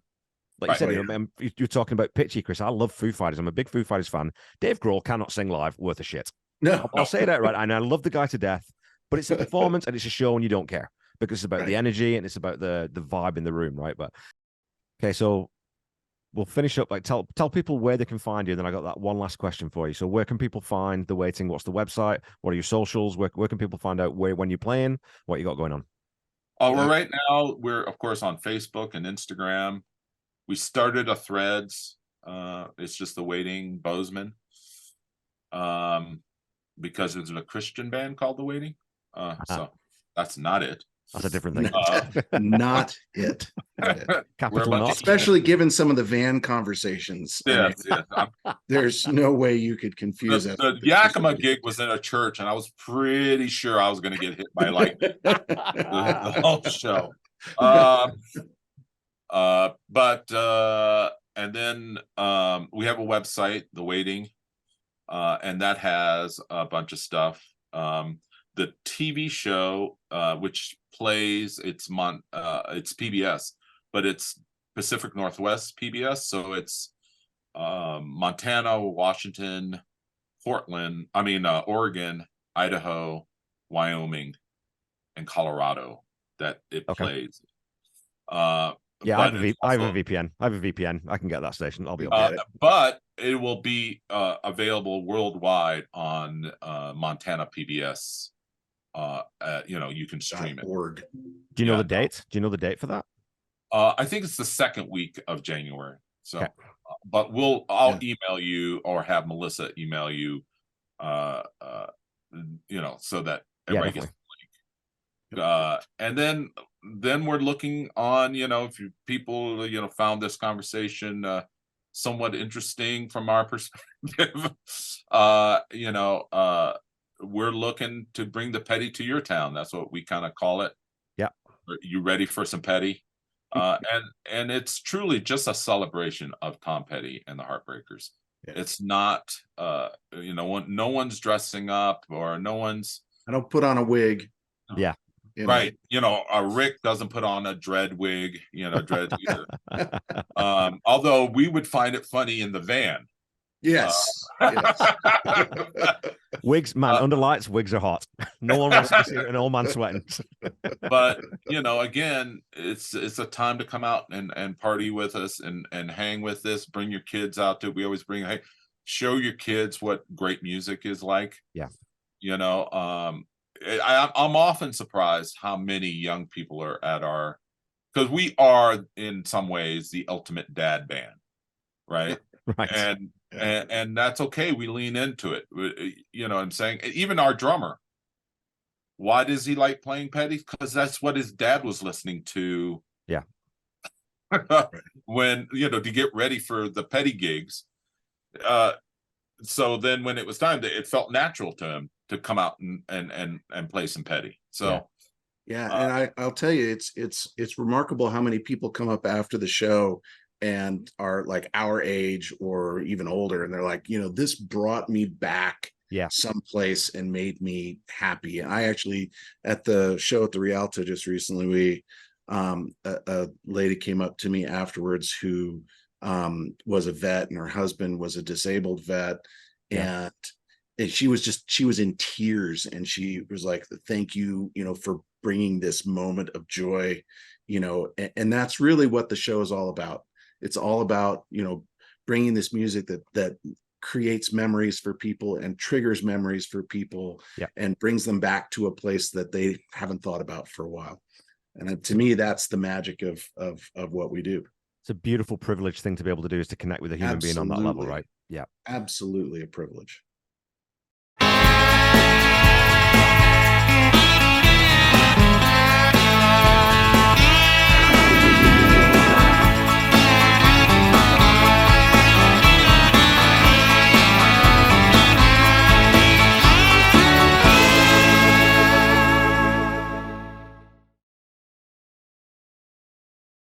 B: Like you said, you know, you're talking about pitchy, Chris. I love Foo Fighters. I'm a big Foo Fighters fan. Dave Grohl cannot sing live worth a shit.
A: No,
B: I'll say that, right? And I love the guy to death, but it's a performance and it's a show and you don't care because it's about the energy and it's about the vibe in the room, right? But okay, so we'll finish up. Like tell people where they can find you. Then I got that one last question for you. So where can people find The Waiting? What's the website? What are your socials? Where can people find out when you're playing? What you got going on?
C: Well, right now we're of course on Facebook and Instagram. We started a Threads. It's just The Waiting Bozeman. Because there's a Christian band called The Waiting. So that's not it.
B: That's a different thing.
A: Not it.
B: Capital not.
A: Especially given some of the van conversations.
C: Yeah,
A: There's no way you could confuse that.
C: The Yakima gig was in a church, and I was pretty sure I was going to get hit by lightning the whole show. And then we have a website, The Waiting, and that has a bunch of stuff. The TV show, which plays, it's PBS, but it's Pacific Northwest PBS, so it's Montana, Washington, Oregon, Idaho, Wyoming, and Colorado that it plays.
B: Yeah, I have a VPN. I have a VPN. I can get that station. I'll be able to get it.
C: But it will be available worldwide on Montana PBS. You know, you can stream it.
B: Do you know the date? Do you know the date for that?
C: I think it's the second week of January. So, okay. But I'll email you or have Melissa email you. You know, so that everybody gets the link. And then we're looking on, you know, if people, you know, found this conversation somewhat interesting from our perspective, you know, we're looking to bring the petty to your town. That's what we kind of call it.
B: Yeah.
C: Are you ready for some petty? And it's truly just a celebration of Tom Petty and the Heartbreakers. Yeah. It's not, you know, no one's dressing up or I
A: don't put on a wig.
B: Yeah.
A: You know.
C: Right. You know, Rick doesn't put on a dread wig, you know, dread either. Although we would find it funny in the van.
A: Yes.
B: Wigs, man, under lights, wigs are hot. No one wants to see an old man sweating.
C: But, you know, again, it's a time to come out and party with us and hang with us. Bring your kids out to, we always bring, show your kids what great music is like.
B: Yeah.
C: You know, I'm often surprised how many young people are at because we are in some ways the ultimate dad band, right?
B: Right.
C: And that's okay. We lean into it. You know what I'm saying? Even our drummer, why does he like playing Petty? Because that's what his dad was listening to.
B: Yeah.
C: When, you know, to get ready for the Petty gigs. So then when it was time, it felt natural to him to come out and play some Petty. So
A: yeah, and I'll tell you, it's remarkable how many people come up after the show and are like our age or even older, and they're like, you know, this brought me back someplace and made me happy. And I actually, at the show at the Rialto just recently, a lady came up to me afterwards who was a vet, and her husband was a disabled vet, and she was in tears, and she was like, thank you, you know, for bringing this moment of joy, you know, and that's really what the show is all about. It's all about, you know, bringing this music that creates memories for people and triggers memories for people and brings them back to a place that they haven't thought about for a while. And to me, that's the magic of what we do.
B: It's a beautiful privilege thing to be able to do, is to connect with a human being on that level,
A: Absolutely.
B: right? Yeah.
A: Absolutely a privilege.